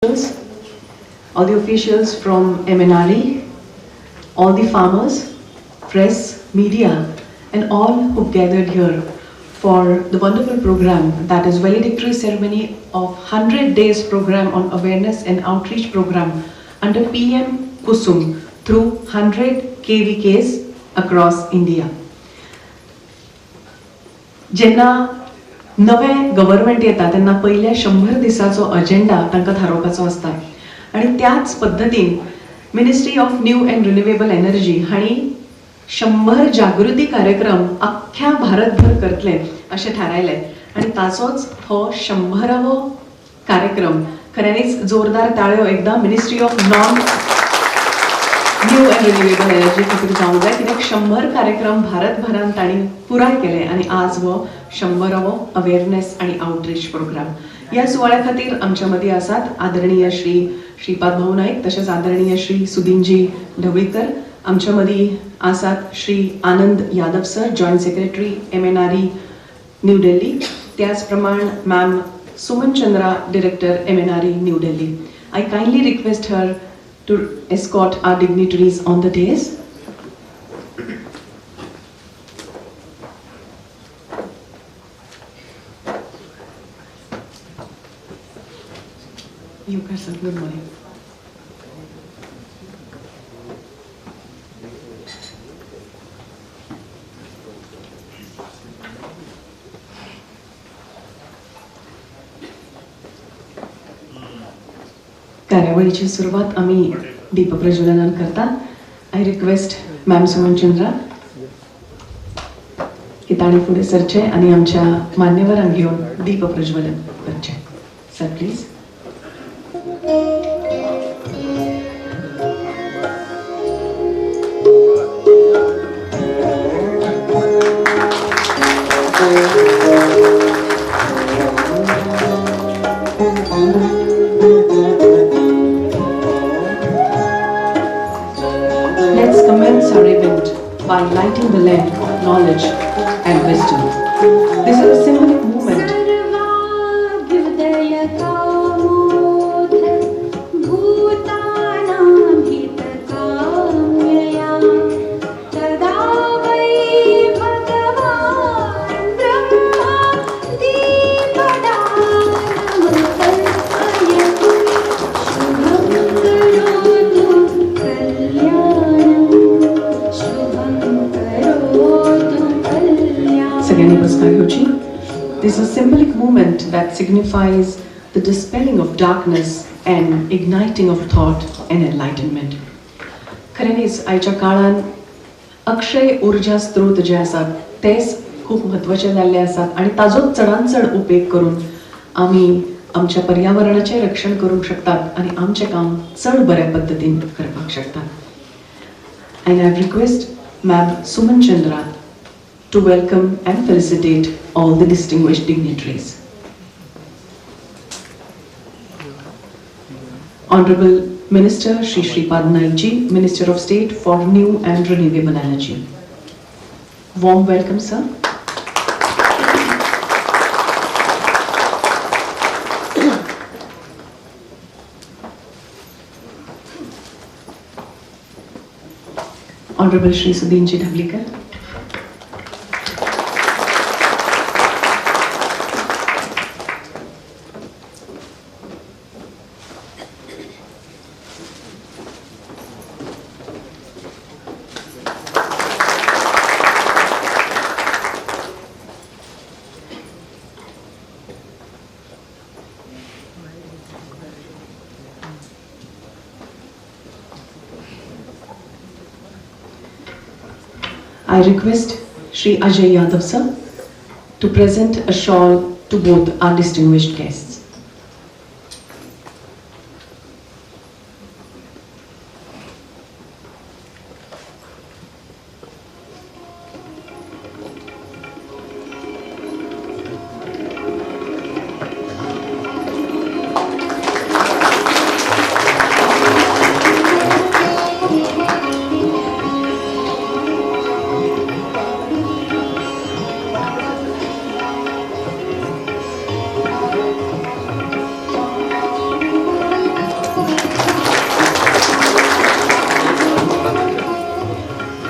all the officials from MNRE, all the farmers, press, media, and all who gathered here for the wonderful program that is valedictory ceremony of 100 days program on awareness and outreach program under PM Kusum through 100 KVKs across India. जेन्ना नवे government येता तेन्ना पयल्या 100 दिसाचो agenda तांकां थारोवपाचो आसता आणि त्याच पद्दतीन ministry of new and renewable energy हांणी 100 जागृती कार्यक्रम अख्ख्या भारतभर करतले अशें थारायलें आणि ताचोच हो 100वो कार्यक्रम. खऱ्यांनीच जोरदार ताळयो एकदा ministry of new and renewable energy खातीर जावंक जाय, कित्याक 100 कार्यक्रम भारतभरान तांणी पुराय केले आणि आज हो 100वो अवेअरनेस आणि आउटरीच प्रोग्राम. या सुवाळ्या खातीर आमच्या मदीं आसात आदरणीय श्री श्रीपाद भाऊ नाईक, तशेंच आदरणीय श्री सुदीनजी ढवळीकर. आमच्या मदीं आसात Shri Anand Yadav sir, joint secretary MNRE new Delhi. त्याच प्रमाण ma'am Suman Chandra, director MNRE new Delhi. I kindly request her to escort our dignitaries on the dais. You guys are good morning. कार्यावळीची सुरुवात आम्ही दीपप्रज्वलनान करता. I request ma'am Suman Chandra की ताणी फुडें सरचे आणि आमच्या मान्यवरांक घेऊन दीपप्रज्वलन करचे. Sir please. Let's commence our event by lighting the lamp of knowledge and wisdom. This is a symbolic movement. This is a symbolic movement that signifies the dispelling of darkness and igniting of thought and enlightenment. खऱ्यांनीच आयच्या काळान अक्षय ऊर्जा स्त्रोत जे आसात तेच खूप महत्वाचे जाल्ले आसात आणि ताजोच चडांत चड उपेग करून आमी आमच्या पर्यावरणाचे रक्षण करूंक शकतात आणि आमचे काम चड बऱ्या पद्धतीन करपाक शकतात. And I request Ma'am Suman Chandra to welcome and felicitate all the distinguished dignitaries. Honorable Minister Shri Shripad Naik Ji, Minister of State for New and Renewable Energy. Warm welcome, sir. Honorable Shri Sudinji Dhavlikar. I request Shri Ajay Yadav sir to present a shawl to both our distinguished guests.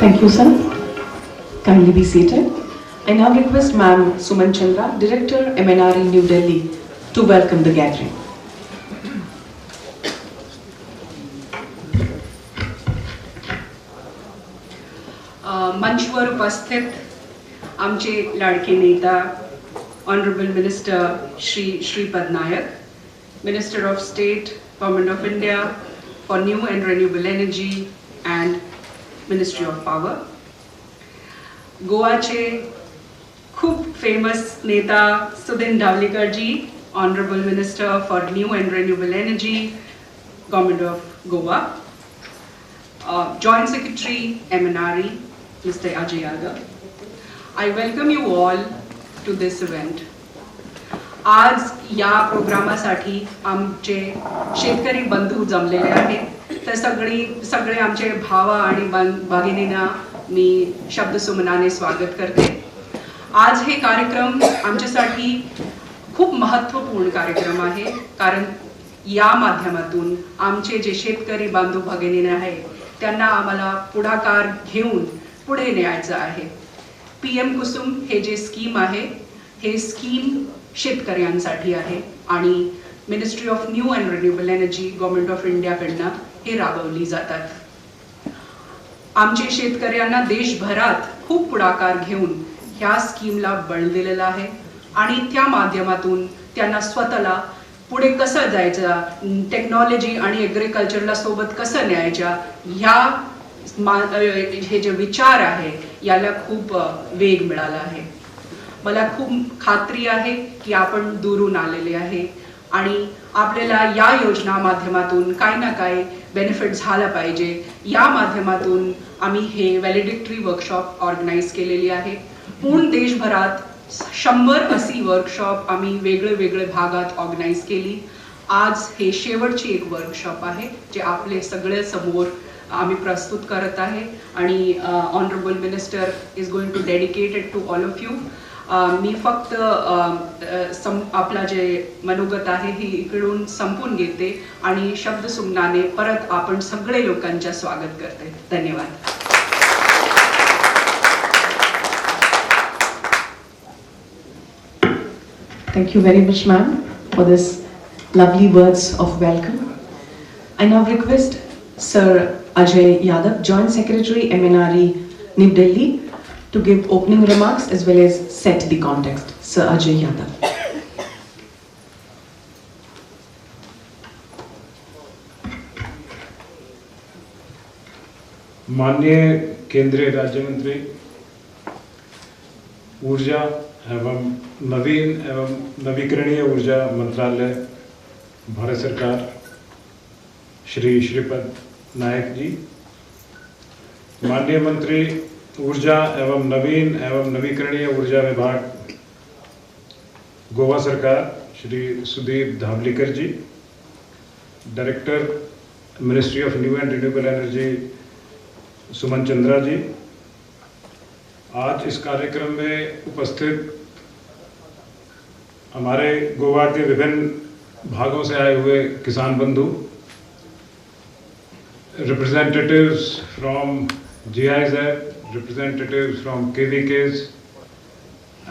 Thank you, sir. Kindly be seated. I now request Ma'am Suman Chandra, Director, MNRE, New Delhi, to welcome the gathering. मंचवर उपस्थित आमचे लाडके नेता honourable minister Shri Shripad Naik, minister of state government of India for new and renewable energy and ministry of power, गोवाचे खूप famous नेता Sudin Dhavalikar ji, honourable minister for new and renewable energy government of Goa, Joint Secretary MNRE Mr. Ajay Yadav. I welcome you all to this event. आज या प्रोग्रामासाठी आमचे शेतकरी बंधू जमलेले आहेत. तर सगळे आमचे भावा आणि भगिनींना मी शब्दसुमनाने स्वागत करते. आज हे कार्यक्रम आमच्यासाठी खूप महत्त्वपूर्ण कार्यक्रम आहे, कारण या माध्यमातून आमचे जे शेतकरी बांधव भगिनी आहेत त्यांना आम्हाला पुढाकार घेऊन पुढे न्यायचं आहे. PM कुसुम हे जे स्कीम आहे, हे स्कीम शेतकऱ्यांसाठी आहे आणि ministry of new and renewable energy government of इंडियाकडनं हे राबवली जातात. आमचे शेतकऱ्यांना देशभरात खूप पुढाकार घेऊन ह्या स्कीमला बळ दिलेलं आहे आणि त्या माध्यमातून त्यांना स्वतःला पुढे कसं जायचं, टेक्नॉलॉजी आणि ॲग्रिकल्चरला सोबत कसं न्यायच्या, हे जे विचार आहे याला खूप वेग मिळाला आहे. मला खूप खात्री आहे की आपण दूरून आलेले आहे आणि आपल्याला या योजना माध्यमातून काही ना काही बेनिफिट झाला पाहिजे. या माध्यमातून आम्ही हे व्हॅलिडिक्टरी वर्कशॉप ऑर्गनाईज केलेली आहे. पूर्ण देशभरात 100 वर्कशॉप आम्ही वेगळे भागात ऑर्गनाईज केली. आज हे शेवटची एक वर्कशॉप आहे जे आपले सगळे समोर आम्ही प्रस्तुत करत आहे आणि honourable minister is going to dedicate it to all of you. मी फक्त आपला जे मनोगत आहे हे इकडून संपून घेते आणि शब्दसुमनाने परत आपण सगळे लोकांच्या स्वागत करते. धन्यवाद. Thank you very much, ma'am, for this lovely words of welcome. I now request Sir Ajay Yadav, Joint Secretary, MNRE, New Delhi, to give opening remarks as well as set the context. Sir Ajay Yadav. माननीय केंद्रीय राज्य मंत्री ऊर्जा एवं नवीन एवं नवीकरणीय ऊर्जा मंत्रालय भारत सरकार श्री श्रीपद नायक जी, माननीय मंत्री ऊर्जा एवं नवीन एवं नवीकरणीय ऊर्जा विभाग गोवा सरकार Shri Sudeep Dhavalikar ji, director ministry of new and renewable energy Suman Chandra ji, आज इस कार्यक्रम में उपस्थित हमारे गोवा के विभिन्न भागों से आए हुए किसान बंधु, representatives from GIZ, representatives from KVKs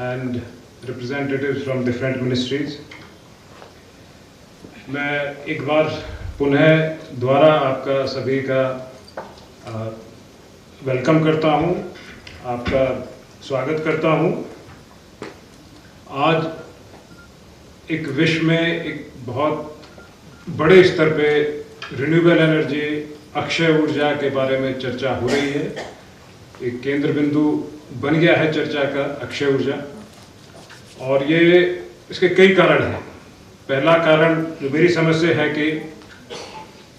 and representatives from different ministries. मैं एक बार पुनः दोबारा आपका सभी का वेलकम करता हूं, आपका स्वागत करता हूं. आज एक विश्व में एक बहुत बड़े स्तर पे रिन्यूएबल एनर्जी, अक्षय ऊर्जा के बारे में चर्चा हो रही है. एक केंद्र बिंदु बन गया है चर्चा का अक्षय ऊर्जा, और ये इसके कई कारण हैं. पहला कारण जो मेरी समझ से है कि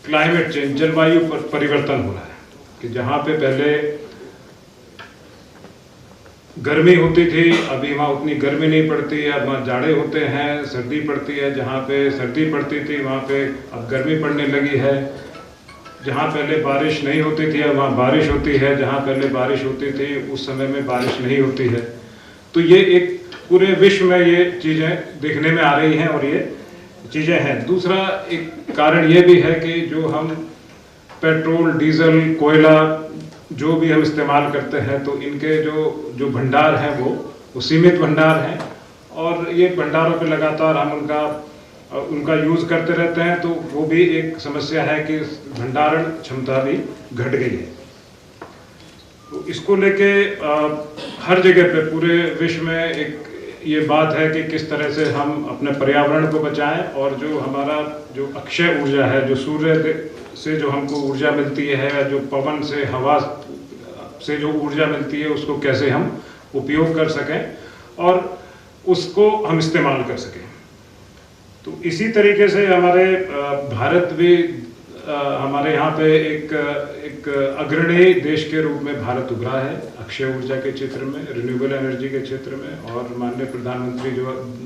क्लाइमेट चेंज, जलवायु परिवर्तन हो रहा है, कि जहाँ पे पहले गर्मी होती थी अभी वहाँ उतनी गर्मी नहीं पड़ती है, अब वहाँ जाड़े होते हैं, सर्दी पड़ती है. जहाँ पे सर्दी पड़ती थी वहाँ पे अब गर्मी पड़ने लगी है. जहाँ पहले बारिश नहीं होती थी अब वहाँ बारिश होती है. जहाँ पहले बारिश होती थी उस समय में बारिश नहीं होती है. तो ये एक पूरे विश्व में ये चीज़ें देखने में आ रही हैं और ये चीज़ें हैं. दूसरा एक कारण ये भी है कि जो हम पेट्रोल, डीजल, कोयला जो भी हम इस्तेमाल करते हैं तो इनके जो भंडार हैं वो सीमित भंडार हैं, और ये भंडारों पे लगातार हम उनका यूज़ करते रहते हैं, तो वो भी एक समस्या है कि भंडारण क्षमता भी घट गई है। तो इसको लेके हर जगह पे पूरे विश्व में एक ये बात है कि किस तरह से हम अपने पर्यावरण को बचाएं, और जो हमारा जो अक्षय ऊर्जा है, जो सूर्य से जो हमको ऊर्जा मिलती है, या जो पवन से हवा से जो ऊर्जा मिलती है, उसको कैसे हम उपयोग कर सकें और उसको हम इस्तेमाल कर सकें। तो इसी तरीके से हमारे भारत भी हमारे यहाँ पे एक अग्रणी देश के रूप में भारत उभरा है अक्षय ऊर्जा के क्षेत्र में, रिन्यूएबल एनर्जी के क्षेत्र में, और माननीय प्रधानमंत्री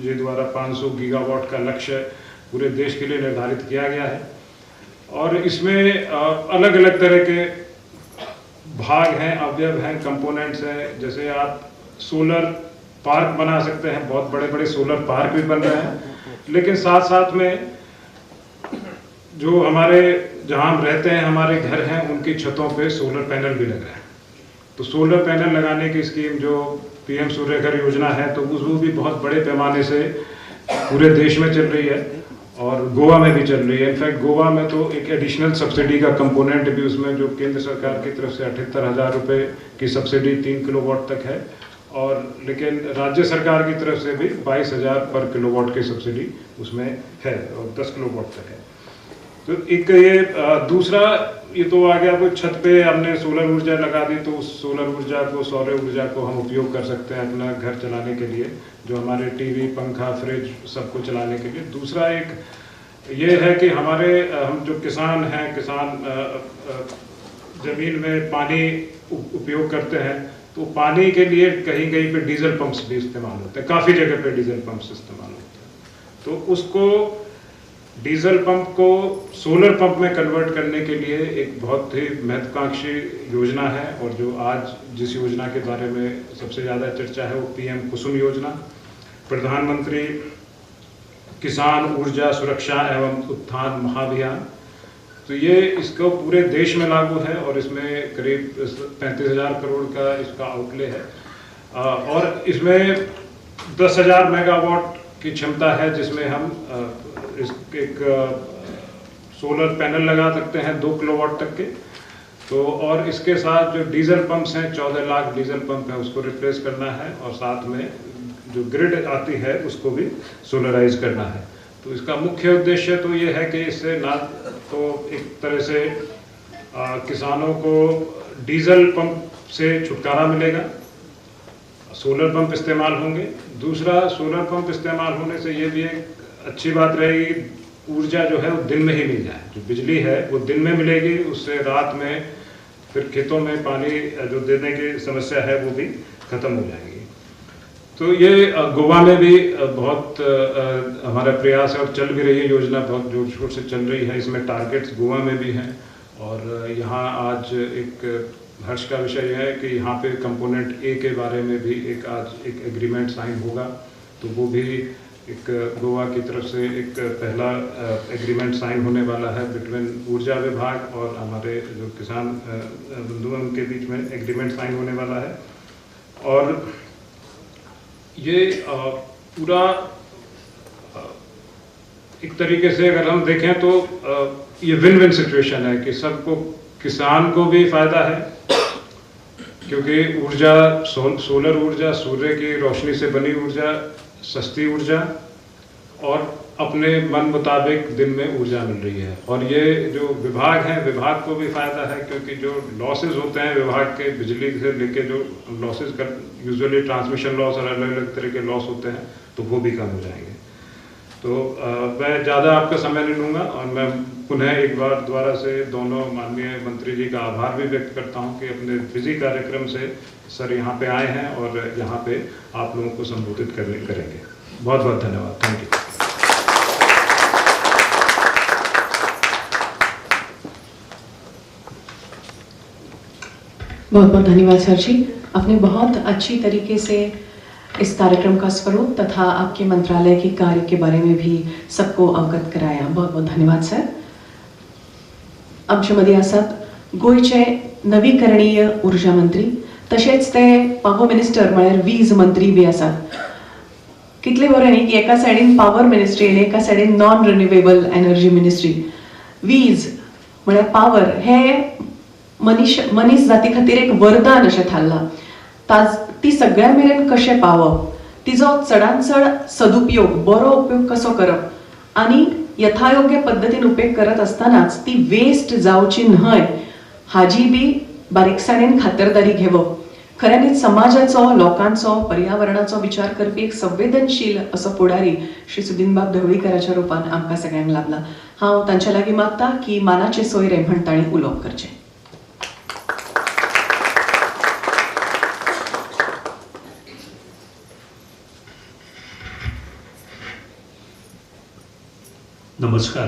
जी द्वारा 500 गीगावाट का लक्ष्य पूरे देश के लिए निर्धारित किया गया है। और इसमें अलग अलग तरह के भाग हैं, अवयव हैं, कंपोनेंट्स हैं। जैसे आप सोलर पार्क बना सकते हैं, बहुत बड़े बड़े सोलर पार्क भी बन रहे हैं, लेकिन साथ साथ में जो हमारे जहाँ हम रहते हैं, हमारे घर हैं, उनकी छतों पे सोलर पैनल भी लग रहे हैं। तो सोलर पैनल लगाने की स्कीम जो पीएम सूर्य घर योजना है, तो वो भी बहुत बड़े पैमाने से पूरे देश में चल रही है और गोवा में भी चल रही है। इनफैक्ट गोवा में तो एक एडिशनल सब्सिडी का कंपोनेंट भी उसमें, जो केंद्र सरकार की तरफ से 78,000 रुपये की सब्सिडी 3 किलोवाट तक है, और लेकिन राज्य सरकार की तरफ से भी 22,000 पर किलोवाट की सब्सिडी उसमें है, और 10 किलोवाट तक है। तो एक ये दूसरा, ये तो आ गया, कोई छत पे हमने सोलर ऊर्जा लगा दी, तो उस सोलर ऊर्जा को, सौर ऊर्जा को हम उपयोग कर सकते हैं अपना घर चलाने के लिए, जो हमारे टीवी, पंखा, फ्रिज सबको चलाने के लिए। दूसरा एक ये है कि हम जो किसान हैं, जमीन में पानी उपयोग करते हैं, तो पानी के लिए कहीं कहीं पे डीजल पंप्स भी इस्तेमाल होते हैं, काफ़ी जगह पे डीजल पंप्स इस्तेमाल होते हैं। तो उसको डीजल पंप को सोलर पंप में कन्वर्ट करने के लिए एक बहुत ही महत्वाकांक्षी योजना है, और जो आज जिस योजना के बारे में सबसे ज़्यादा चर्चा है वो पीएम कुसुम योजना, प्रधानमंत्री किसान ऊर्जा सुरक्षा एवं उत्थान महाअभियान। तो ये इसको पूरे देश में लागू है, और इसमें करीब 35,000 करोड़ का इसका आउटले है, और इसमें 10,000 मेगावाट की क्षमता है, जिसमें हम एक सोलर पैनल लगा सकते हैं 2 किलोवाट तक के। तो और इसके साथ जो डीजल पंप्स हैं, 14 लाख डीजल पंप हैं, उसको रिप्लेस करना है, और साथ में जो ग्रिड आती है उसको भी सोलराइज करना है। तो इसका मुख्य उद्देश्य तो ये है कि इससे ना तो एक तरह से किसानों को डीजल पंप से छुटकारा मिलेगा, सोलर पंप इस्तेमाल होंगे। दूसरा, सोलर पंप इस्तेमाल होने से ये भी एक अच्छी बात रहेगी, ऊर्जा जो है वो दिन में ही मिल जाए, जो बिजली है वो दिन में मिलेगी, उससे रात में फिर खेतों में पानी जो देने की समस्या है वो भी खत्म हो जाएगी। तो ये गोवा में भी बहुत हमारा प्रयास है, और चल भी रही है योजना, बहुत जोर शोर से चल रही है। इसमें टारगेट्स गोवा में भी हैं, और यहाँ आज एक हर्ष का विषय यह है कि यहाँ पे कंपोनेंट ए के बारे में भी आज एक एग्रीमेंट साइन होगा। तो वो भी एक गोवा की तरफ से एक पहला एग्रीमेंट साइन होने वाला है बिटवीन ऊर्जा विभाग और हमारे जो किसान बंधुओं के बीच में एग्रीमेंट साइन होने वाला है। और ये पूरा एक तरीके से अगर हम देखें तो ये विन विन सिचुएशन है कि सबको, किसान को भी फायदा है क्योंकि ऊर्जा, सोलर ऊर्जा, सूर्य की रोशनी से बनी ऊर्जा, सस्ती ऊर्जा, और अपने मन मुताबिक दिन में ऊर्जा मिल रही है। और ये जो विभाग है, विभाग को भी फायदा है क्योंकि जो लॉसेज होते हैं विभाग के, बिजली से लेके जो लॉसेज का यूजुअली ट्रांसमिशन लॉस और अलग अलग तरह के लॉस होते हैं, तो वो भी कम हो जाएंगे। तो मैं ज़्यादा आपका समय नहीं लूँगा, और मैं पुनः एक बार दोबारा से दोनों माननीय मंत्री जी का आभार भी व्यक्त करता हूँ कि अपने बिजी कार्यक्रम से सर यहाँ पे आए हैं और यहाँ पे आप लोगों को संबोधित करेंगे। बहुत बहुत धन्यवाद। Thank you. बहुत बहुत धन्यवाद सर जी, आपने बहुत अच्छी तरीके से इस कार्यक्रम का स्वरूप तथा आपके मंत्रालय के कार्य के बारे में भी सबको अवगत कराया। बहुत बहुत धन्यवाद सर। अब श्रीमती आसद गोयचे नवीकरणीय उर्जा मंत्री तशेंच ते पावर मिनिस्टर म्हळ्यार वीज मंत्री बी आसात. कितले बरें न्ही की एका सायडीन पावर मिनिस्ट्री आनी एका सायडीन नॉन रिन्युएबल एनर्जी मिनिस्ट्री. वीज म्हळ्यार पावर हे मनीस जाती खातीर एक वरदान अशें थारलां. ती सगळ्या मेरेन कशें पावप, तिजो चडांत चड सदुपयोग बरो उपयोग कसो करप आनी यथायोग्य पद्दतीन उपेग करत आसतनाच ती वेस्ट जावची न्हय हाजी बी बारीकसाणेन खातरदारी घेवप. खऱ्यांनीच समाजाचो, लोकांचो, पर्यावरणाचो विचार करपी एक संवेदनशील असो फुडारी श्री सुदीनबाब ढवळीकराच्या रुपान आमकां सगळ्यांक लाभला. हांव तांच्या लागीं मागतां की मानाचे सोयरे म्हण तांणी उलोवप करचें. नमस्कार.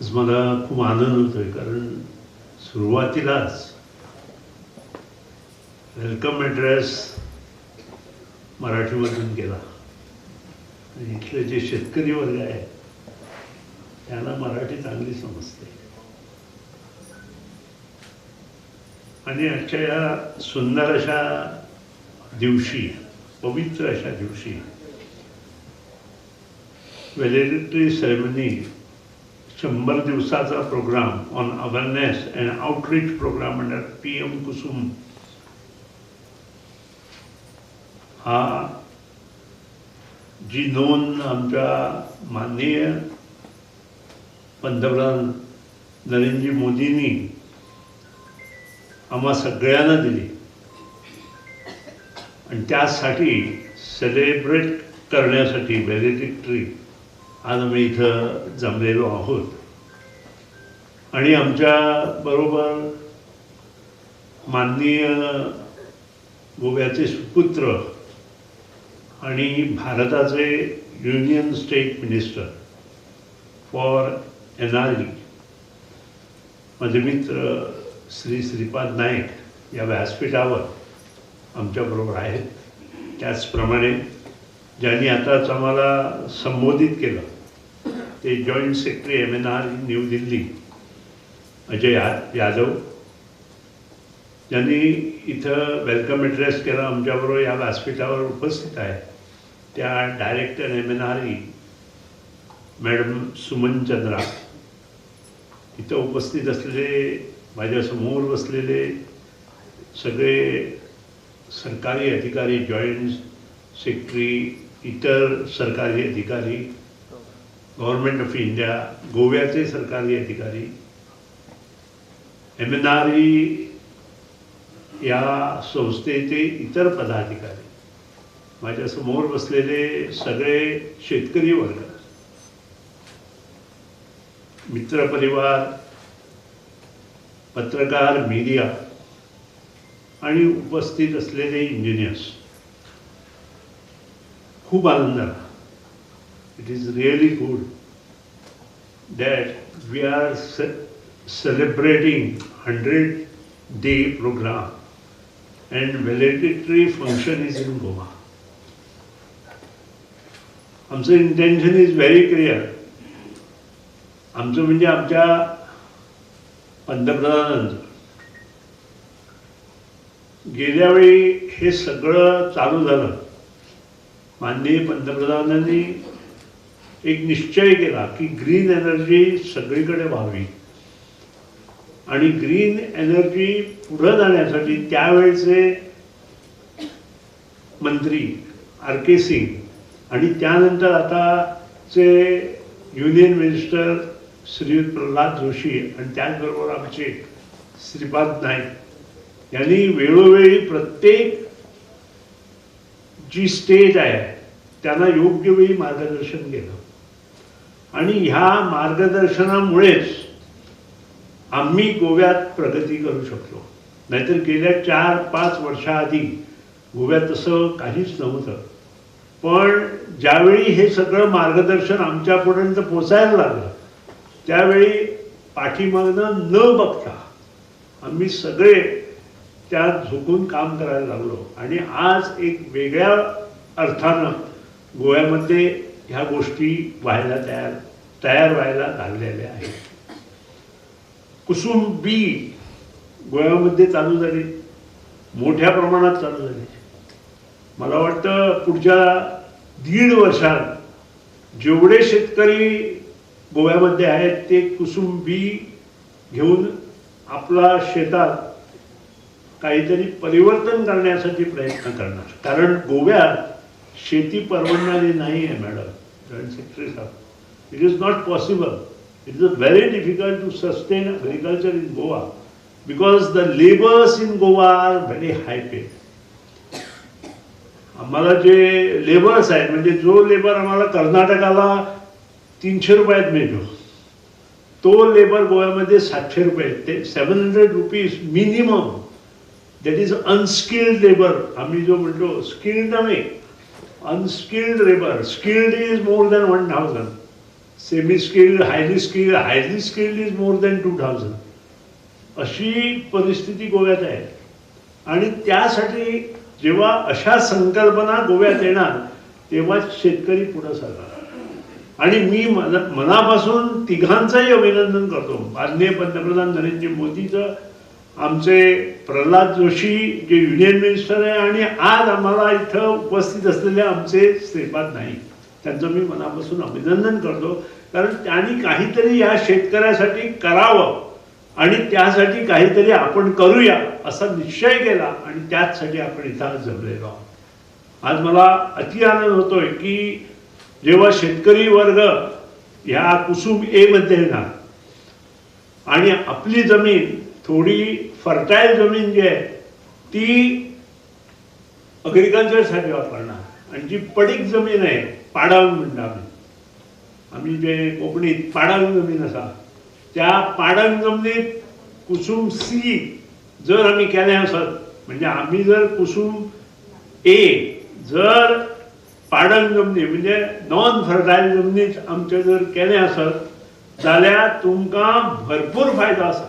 आज मला खूप आनंद होतोय कारण सुरुवातीलाच वेलकम ॲड्रेस मराठीमधून केला. आणि इथले जे शेतकरी वर्ग आहे त्यांना मराठी चांगली समजते. आणि आजच्या या सुंदर अशा दिवशी, पवित्र अशा दिवशी व्हॅलेडिटरी सेरेमनी 100 दिवसाचा program on awareness and outreach program under PM Kusum हा जी नोंद आमच्या माननीय पंतप्रधान नरेंद्र मोदींनी आम्हा सगळ्यांना दिली आणि त्यासाठी सेलिब्रेट करण्यासाठी व्हॅलेडिटरी आज आम्ही इथं जमलेलो आहोत. आणि आमच्या बरोबर माननीय गोव्याचे सुपुत्र आणि भारताचे union state minister for energy माझे मित्र श्री श्रीपाद नाईक या व्यासपीठावर आमच्याबरोबर आहेत. त्याचप्रमाणे ज्यांनी आताच आम्हाला संबोधित केलं ते joint secretary MNR new Delhi Ajay Yadav, ज्यांनी इथं वेलकम ॲड्रेस केला आमच्याबरोबर या व्यासपीठावर उपस्थित आहे त्या director MNR madam Suman Chandra, इथं उपस्थित असलेले माझ्यासमोर बसलेले सगळे सरकारी अधिकारी, जॉईंट सेक्रेटरी, इतर सरकारी अधिकारी, गव्हर्नमेंट ऑफ इंडिया, गोव्याचे सरकारी अधिकारी, MNR या संस्थेचे इतर पदाधिकारी, माझ्यासमोर बसलेले सगळे शेतकरी वर्ग, मित्रपरिवार, पत्रकार, मीडिया आणि उपस्थित असलेले इंजिनियर्स, खूप आनंद झाला. It is really good that we are celebrating 100-day program and valedictory function is in Goa. आमचं इंटेन्शन इज व्हेरी क्लिअर. आमचं म्हणजे आमच्या पंतप्रधानांचं गेल्या वेळी हे सगळं चालू झालं. माननीय पंतप्रधानांनी एक निश्चय केला की ग्रीन एनर्जी सगळीकडे व्हावी आणि ग्रीन एनर्जी पुढे जाण्यासाठी त्यावेळचे मंत्री RK सिंग आणि त्यानंतर आताचे युनियन मिनिस्टर श्री प्रल्हाद जोशी आणि त्याचबरोबर आमचे श्रीपाद नाईक यांनी वेळोवेळी प्रत्येक जी स्टेट आहे त्यांना योग्य वेळी मार्गदर्शन केलं आणि ह्या मार्गदर्शनामुळेच आम्ही गोव्यात प्रगती करू शकलो. नाहीतर गेल्या 4-5 वर्षाआधी गोव्यात तसं काहीच नव्हतं. पण ज्यावेळी हे सगळं मार्गदर्शन आमच्यापर्यंत पोचायला लागलं त्यावेळी पाठीमागनं न बघता आम्ही सगळे त्यात झुकून काम करायला लागलो आणि आज एक वेगळ्या अर्थानं गोव्यामध्ये ह्या गोष्टी व्हायला तयार तयार व्हायला लागलेले आहेत. कुसुम बी गोव्यामध्ये चालू झाली, मोठ्या प्रमाणात चालू झाली. मला वाटतं पुढच्या 1.5 वर्षात जेवढे शेतकरी गोव्यामध्ये आहेत ते कुसुम बी घेऊन आपला शेतात काहीतरी परिवर्तन करण्यासाठी प्रयत्न करणार. कारण गोव्यात शेती परवडणारी नाही आहे मॅडम, जॉईंट सेक्रेटरी साहेब. It is not possible. It is very difficult to sustain agriculture in Goa because the labours in Goa are very high paid. आम्हाला जे लेबर्स आहेत, म्हणजे जो लेबर आम्हाला कर्नाटकाला 300 रुपयात मिळतो, तो लेबर गोव्यामध्ये 700 रुपये, ते 700 rupees minimum. That is unskilled labour. आम्ही जो म्हणतो स्किल्ड नव्हे, unskilled labour. Skilled is more than 1000, semi skilled, highly skilled is more than 2000. अशी परिस्थिती गोव्यात आहे. आणि त्यासाठी जेव्हा अशा संकल्पना गोव्यात येणार तेव्हा शेतकरी पुढे सरणार. आणि मी मनापासून तिघांचंही अभिनंदन करतो, माननीय पंतप्रधान नरेंद्र मोदीचं, आमचे प्रल्हाद जोशी जे युनियन मिनिस्टर आहे, आणि आज आम्हाला इथं उपस्थित असलेले आमचे श्रीपाद नाईक, त्यांचं मी मनापासून अभिनंदन करतो. कारण त्यांनी काहीतरी या शेतकऱ्यासाठी करावं आणि त्यासाठी काहीतरी आपण करूया असा निश्चय केला आणि त्याचसाठी आपण इथं जमलेलो आहोत. आज मला अति आनंद होतोय की जेव्हा शेतकरी वर्ग ह्या कुसुम ए मध्ये येणार आणि आपली जमीन थोडी फर्टाईल जमीन जी आहे ती अग्रिकल्चरसाठी वापरणार, आणि जी पडीक जमीन आहे, पाडावून म्हणतो आम्ही जे कोकणीत पाडावून जमीन असा, त्या पाडंग जमनीत कुसुम सी जर आम्ही केले असत, म्हणजे आम्ही जर कुसुम ए जर पाडंग जमनी म्हणजे नॉन फर्टाईल जमनीत आमचे जर केले असत जाल्यार तुमकां भरपूर फायदो आसा.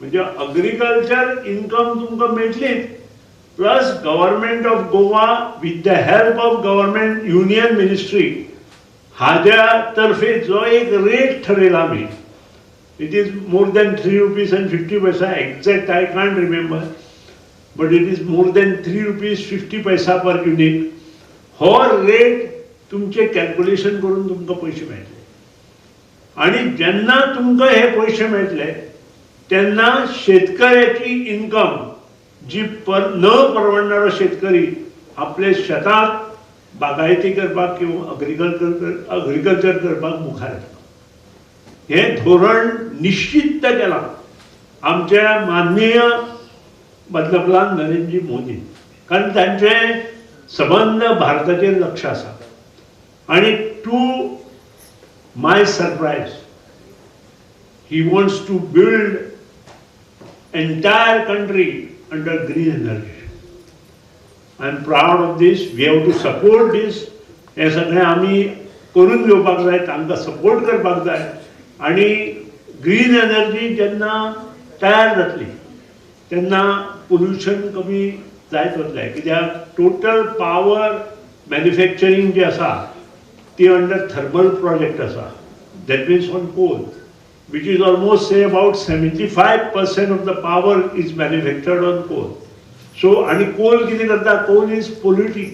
म्हणजे अग्रिकल्चर इन्कम तुमकां मेळटलीच, plus government of Goa with the help of government union ministry हाज्या तर्फे जो एक रेट ठरयला आमी, it is more than 3 rupees and 50 paisa, exact I can't remember, but it is more than 3 rupees 50 paisa per unit. हो rate तुमचे calculation करून तुमकां पैसे मेळटले. आणि जेन्ना तुमकां हे पैसे मेळटले तेन्ना शेतकऱ्याची इन्कम जी न परवडणारो शेतकरी आपले शेतात बागायती करपाक किंवा अग्रिकल्चर करपाक मुखार येता. हे धोरण निश्चित केला आमच्या माननीय पंतप्रधान नरेंद्र मोदी, कारण त्यांचे संबंध भारताचेर लक्ष आसा. आणि to my surprise he wants to build entire country under green energy. I am proud of this. We have to support this. हे सगळें आमी करून घेवपाक जाय, तांकां सपोर्ट करपाक जाय. आणि ग्रीन एनर्जी जेन्ना तयार जातली तेन्ना पोल्युशन कमी जायत वतलें, कित्याक टोटल पावर मॅन्युफॅक्चरींग जी आसा ती अंडर थर्मल प्रोजेक्ट आसा, that means on coal, which is almost say about 75% of the power is manufactured on coal. So आणि कोल कितें करता, कोल इज पोल्युटिंग.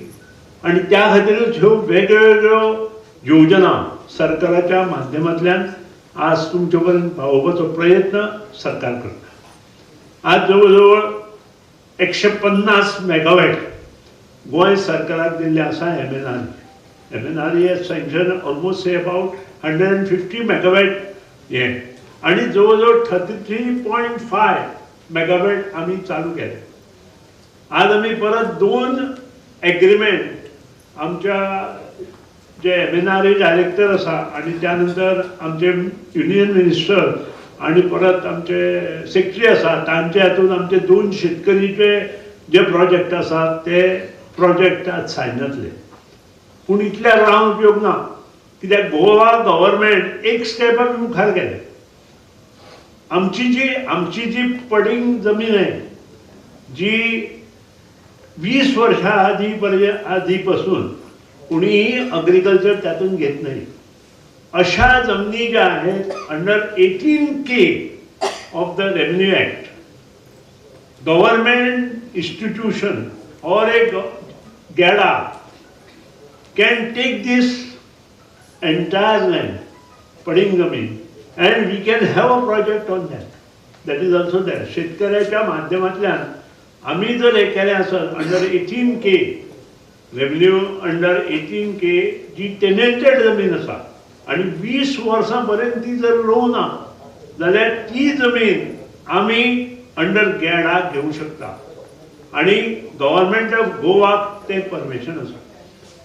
आणि त्या खातीरच ह्यो वेगवेगळ्यो योजना सरकाराच्या माध्यमांतल्यान आज तुमचे पर्यंत पावोवपाचो प्रयत्न सरकार करता. आज जवळ 150 मेगावॅट गोंय सरकाराक दिल्ले आसा MNRE. MNRE has sanctioned almost say about 150 megawatt हे, आणि जवळजवळ 33.5 मेगावॅट आम्ही चालू केले. आज आम्ही परत 2 एग्रीमेंट आमच्या जे MNRE डायरेक्टर आसा आणि त्यानंतर आमचे युनियन मिनिस्टर आणि परत आमचे सेक्रेटरी आसा तांच्या हातून आमचे 2 शेतकरीचे जे प्रोजेक्ट आसात ते प्रोजेक्ट आज सायन जातले. पूण इतल्या रावन उपयोग ना, कित्याक गोवा गव्हर्मेंट एक स्टेप आमी मुखार गेले. आमची जी पडींग जमीन आहे जी 20 वर्षां आधीपासून कुणीही अग्रिकल्चर त्यातून घेत नाही. अशा जमिनी ज्या आहेत under 18K of the revenue act, government institution or a गॅडा can take this entire land, पडींग जमीन, and we can have a project on that is also that. शेतकऱ्याच्या माध्यमांतल्यान आम्ही जर हे केलें आसत under 18K revenue under 18K जी टेनेंटेड जमीन आसा आणि 20 वर्सां पर्यंत ती जर रोवना जाल्यार ती जमीन आमी अंडर गॅडा घेवं शकता आणि गव्हर्नमेंट ऑफ गोवाक ते परमिशन आसा.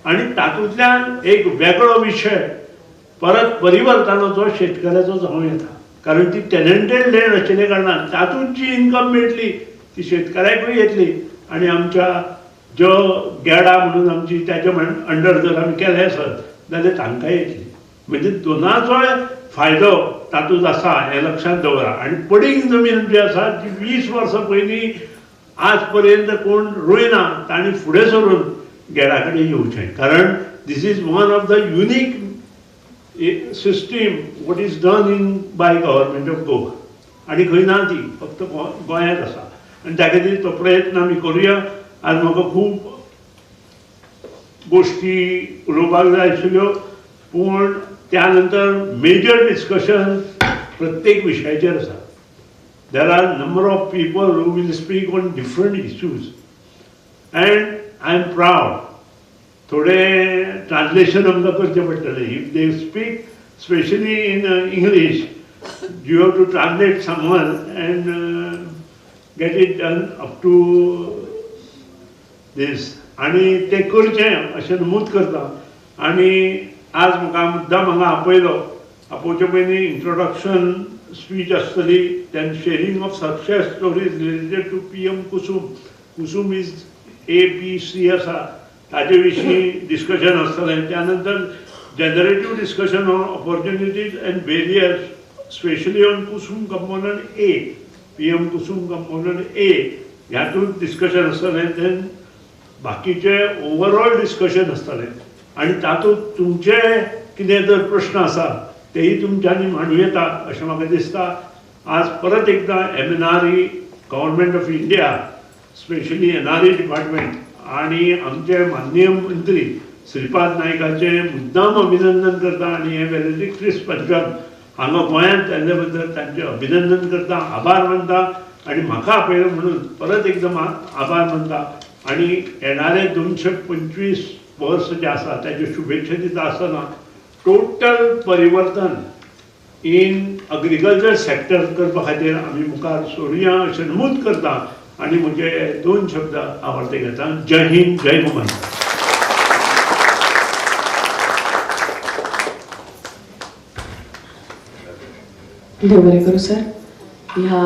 आणि तातूंतल्यान एक वेगळो विशय परत परिवर्तनाचो शेतकऱ्याचो जावं येता, कारण ती टेनेंटेड लँड आशिल्ले कारणान तातूंत जी इन्कम मेळटली ती शेतकऱ्याकूय येतली आणि आमच्या जो गॅडा म्हणून आमची त्याच्या अंडर जर आमी केले आसत जाल्यार तांकांय येतली. म्हणजे दोनांचोय फायदो तातूंत आसा हें लक्षांत दवरा. आणि पडींग जमीन जी आसा ती 20 वर्सां पयलीं आज पर्यंत कोण रोयना तांणी फुडें सरून गॅडा कडेन येवचें, कारण this is one of the unique system what is done in by government of Goa. आणि खंय ना ती फक्त गोंयांत आसा आणि त्या खातीर तो प्रयत्न आमी करुया. आज म्हाका खूब गोश्टी उलोवपाक जाय आशिल्ल्यो, पूण त्या नंतर मेजर डिस्कशन प्रत्येक विशयाचेर आसा. There are number of people who will speak on different issues and I am proud. थोडे ट्रान्सलेशन आमकां करचें पडटलें. If they speak specially in English you have to translate someone and get it done up to this. आणि ते करचें अशें नमूद करता. आणि आज म्हाका मुद्दाम हांगा आपोवचे पयलीं इंट्रोडक्शन स्पीच आसतली, then sharing of success stories related to PM Kusum. Kusum is APC आसा ताजे विशीं डिस्कशन आसतलें. त्यानंतर generative discussion on opportunities and barriers specially on Kusum component A, PM Kusum component A ह्यातून डिस्कशन आसतलें. देन बाकीचे ओवरऑल डिस्कशन आसतलें आणि तातूंत तुमचे कितें जर प्रश्न आसा तेही तुमच्यांनी मांडूं येता अशें म्हाका दिसता. आज परत एकदा MNRE government of India specially NRE department आणि आमचे माननीय मंत्री श्रीपाद नायकाचे मुद्दाम अभिनंदन करता आणि हे वेलेट्रिक्स पंचायत हांगा गोंयांत येल्ले बद्दल तांचे अभिनंदन करता, आभार मानता आणि म्हाका आपयलो म्हणून परत एकदम आभार मानता. आणि येणारे 225 वर्स जे आसा त्याचे शुभेच्छा दिता आसतना टोटल परिवर्तन इन अग्रिकल्चर सेक्टर करपा खातीर आमी मुखार सोडुया अशें नमूद करता आणि म्हजे 2 शब्द आवडते घेता. जय हिंद, जय गोमंतक. देव बरें करूं सर. ह्या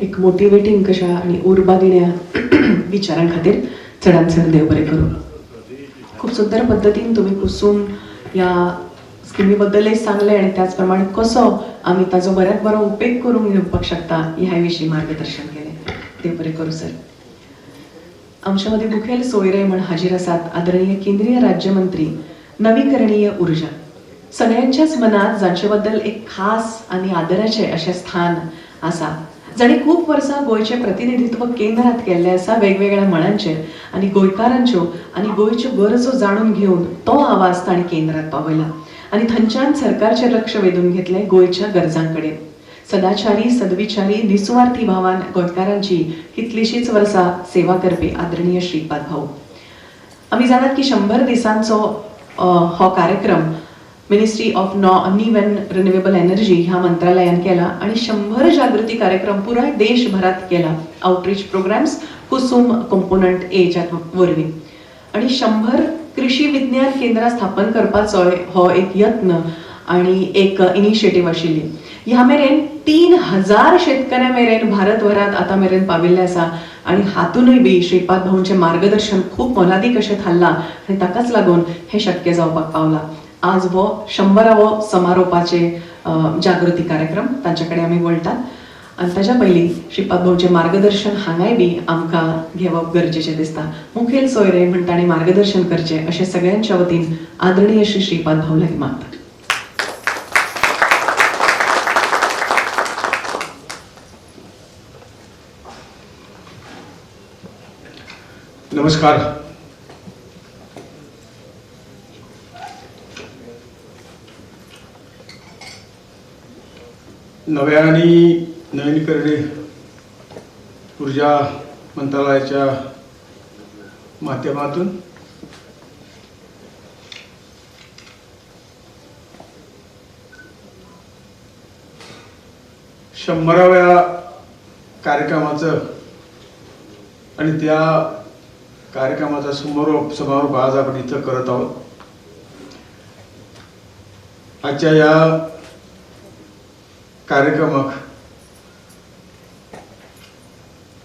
एक मोटिवेटिंग कशा आणि उर्बा दिण्या विचारां खातीर चडांत चड देव बरें करूं. खूप सुंदर पद्दतीन तुम्ही कुसुम ह्या स्किमी बद्दलय सांगले आणि त्याच प्रमाणे कसो आमी ताजो बऱ्यात बरो उपेग करून घेवपाक शकता ह्या विशीं मार्गदर्शन केलें. देव बरें करूं सर. आमच्या मध्ये मुखेल सोयरे म्हण हाजीर आसात आदरणीय केंद्रीय राज्यमंत्री नवीकरणीय ऊर्जा. सगळ्यांच्याच मनात जांचे बद्दल एक खास आणि आदराचे अशें स्थान आसा. जाणी खूप वर्सां गोंयचें प्रतिनिधित्व केंद्रात केल्लें आसा वेगवेगळ्या मळांचेर आणि गोंयकारांच्यो आणि गोंयच्यो गरजो जाणून घेवन तो आवाज तांणी केंद्रात पावयला आणि थंयच्यान सरकारचें लक्ष वेधून घेतलें गोंयच्या गरजां कडेन. सदाचारी सद्विचारी निस्वार्थी भावान गोंयकारांची कितलीशींच वर्सां सेवा करपी आदरणीय श्रीपाद भाऊ. आमी जाणात की 100 दिसांचो हो कार्यक्रम ministry of new and renewable energy ह्या मंत्रालयान केला आणि 100 जागृती कार्यक्रम पुराय देशभरात केला. Outreach programs Kusum component A च्या वरवीं आणि 100 कृषी विज्ञान केंद्रां स्थापन करपाचो हो एक यत्न आणि एक इनिशिएटिव्ह आशिल्ली. ह्या मेरेन 3000 शेतकऱ्यां मेरेन भारतभरात आता मेरेन पाविल्ले आसा आणि हातूनय बी श्रीपाद भाऊंचे मार्गदर्शन खूप मोलादीक अशें थारलां आणि ताकाच लागून हे शक्य जावपाक पावलां. आज हो 100वो समारोपाचे जागृती कार्यक्रम तांच्याकडे आमी वळटात आणि ताच्या पयलीं श्रीपाद भाऊचे मार्गदर्शन हांगाय बी आमकां घेवप गरजेचें दिसता. मुखेल सोयरे म्हण तांणी मार्गदर्शन करचें अशें सगळ्यांच्या वतीन आदरणीय श्री श्रीपाद भाऊ लागीं मागता. नमस्कार. नव्या आणि नवीनीकरणीय ऊर्जा मंत्रालयाच्या माध्यमातून शंभराव्या कार्यक्रमाचं आणि त्या कार्यक्रमाचा समारोप आज आपण इथं करत आहोत. आजच्या या कार्यक्रमाक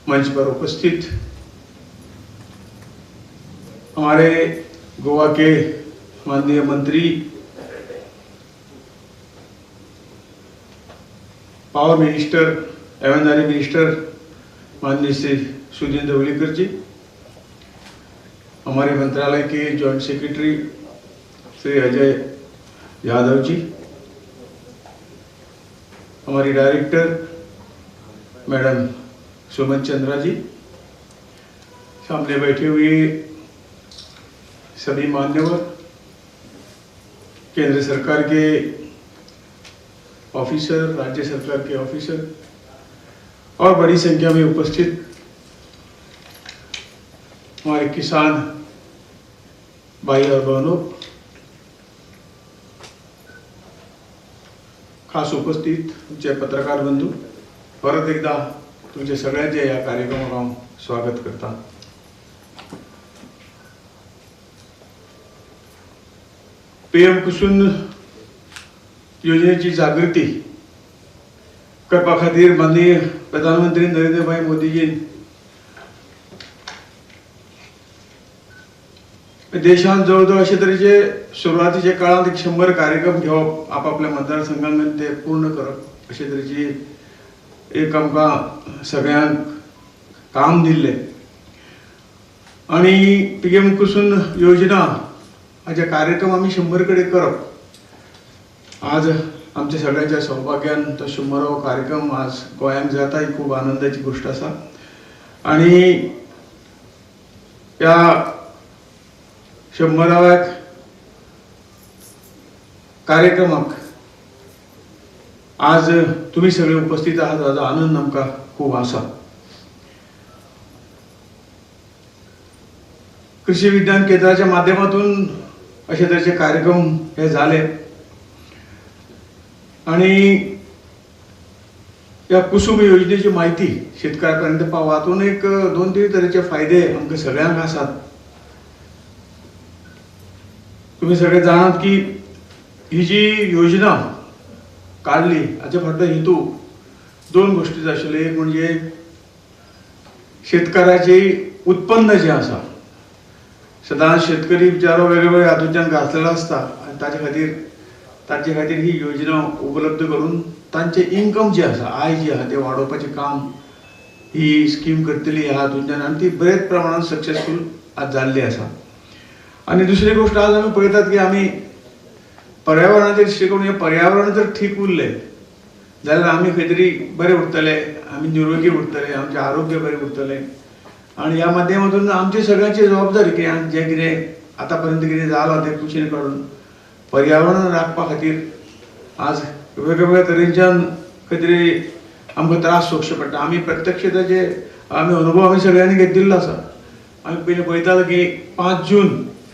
मंच पर उपस्थित हमारे गोवा के माननीय मंत्री पावर मिनिस्टर एवंदारी मिनिस्टर माननीय श्री सुजेंद्र ओलीकर जी, हमारे मंत्रालय के जॉइंट सेक्रेटरी श्री अजय यादव जी, हमारी डायरेक्टर मैडम सुमन चंद्रा जी, सामने बैठे हुए सभी मान्यवर, केंद्र सरकार के ऑफिसर, राज्य सरकार के ऑफिसर और बड़ी संख्या में उपस्थित हमारे किसान भाई और बहनों, खास उपस्थित तुमचे पत्रकार बंधू, परत एकदा तुमचे सगळ्यांचे या कार्यक्रमात हांव स्वागत करता. पीएम कुसुम योजनेची जागृती करपा खातीर माननीय प्रधानमंत्री नरेंद्र भाई मोदीजीन देशांत जवळजवळ अशे तरेचे सुरवातीच्या काळात 100 कार्यक्रम घेवप, आपापल्या मतदारसंघांमध्ये ते पूर्ण करप, अशे तरेची एक आमकां सगळ्यांक काम दिल्ले. आणि पीएम कुसुम योजना हाचे कार्यक्रम आमी 100 कडेन करप. आज आमच्या सगळ्यांच्या सौभाग्यान तो 100रावो कार्यक्रम आज गोंयांत जाता, ही खूब आनंदाची गोष्ट आसा. आणि या 100व्या कार्यक्रमाक आज तुम्ही सगळे उपस्थित आहात, हाचो आनंद आमकां खूब आसा. कृषी विज्ञान केंद्राच्या माध्यमातून अशे तरेचे कार्यक्रम हे झाले आणि या कुसुम योजनेची माहिती शेतकऱ्यांपर्यंत पाववा, हातून एक 2-3 तरेचे फायदे आमकां सगळ्यांक आसात. तुम्ही सगळे जाणात की ही जी योजना काढली हाचे फाटलो हेतू 2 गोष्टीच आशिल्ले. एक म्हणजे शेतकाराचे उत्पन्न जे आसा, सदांच शेतकरी बिचारो वेगवेगळ्या हातूंतल्यान घासलेलो आसता आनी ताचे खातीर ही योजना उपलब्ध करून तांचे इन्कम जे आसा, आय जी आसा, ते वाडोवपाचें काम ही स्कीम करतली ह्या हातूंतल्यान, आनी ती बरेच प्रमाणात सक्सेसफूल आज जाल्ली आसा. आणि दुसरी गोष्ट आज आम्ही पळयतात की आम्ही पर्यावरणाचे दृश्टिकोन, हे पर्यावरण जर ठीक उरले जाल्यार आमी खंय तरी बरे उरतले, आमी निरोगी उरतले, आमचें आरोग्य बरें उरतलें. आणि ह्या माध्यमातून आमची सगळ्यांची जबाबदारी की जे कितें आतापर्यंत कितें जालां ते कुशीन काडून पर्यावरण राखपा खातीर आज वेगवेगळ्या तरेच्यान खंय तरी आमकां त्रास सोंसचे पडटा. आमी प्रत्यक्ष ताचे अनुभव आमी सगळ्यांनी घेतिल्लो आसा. आमी पयलीं पळयताले की 5 जून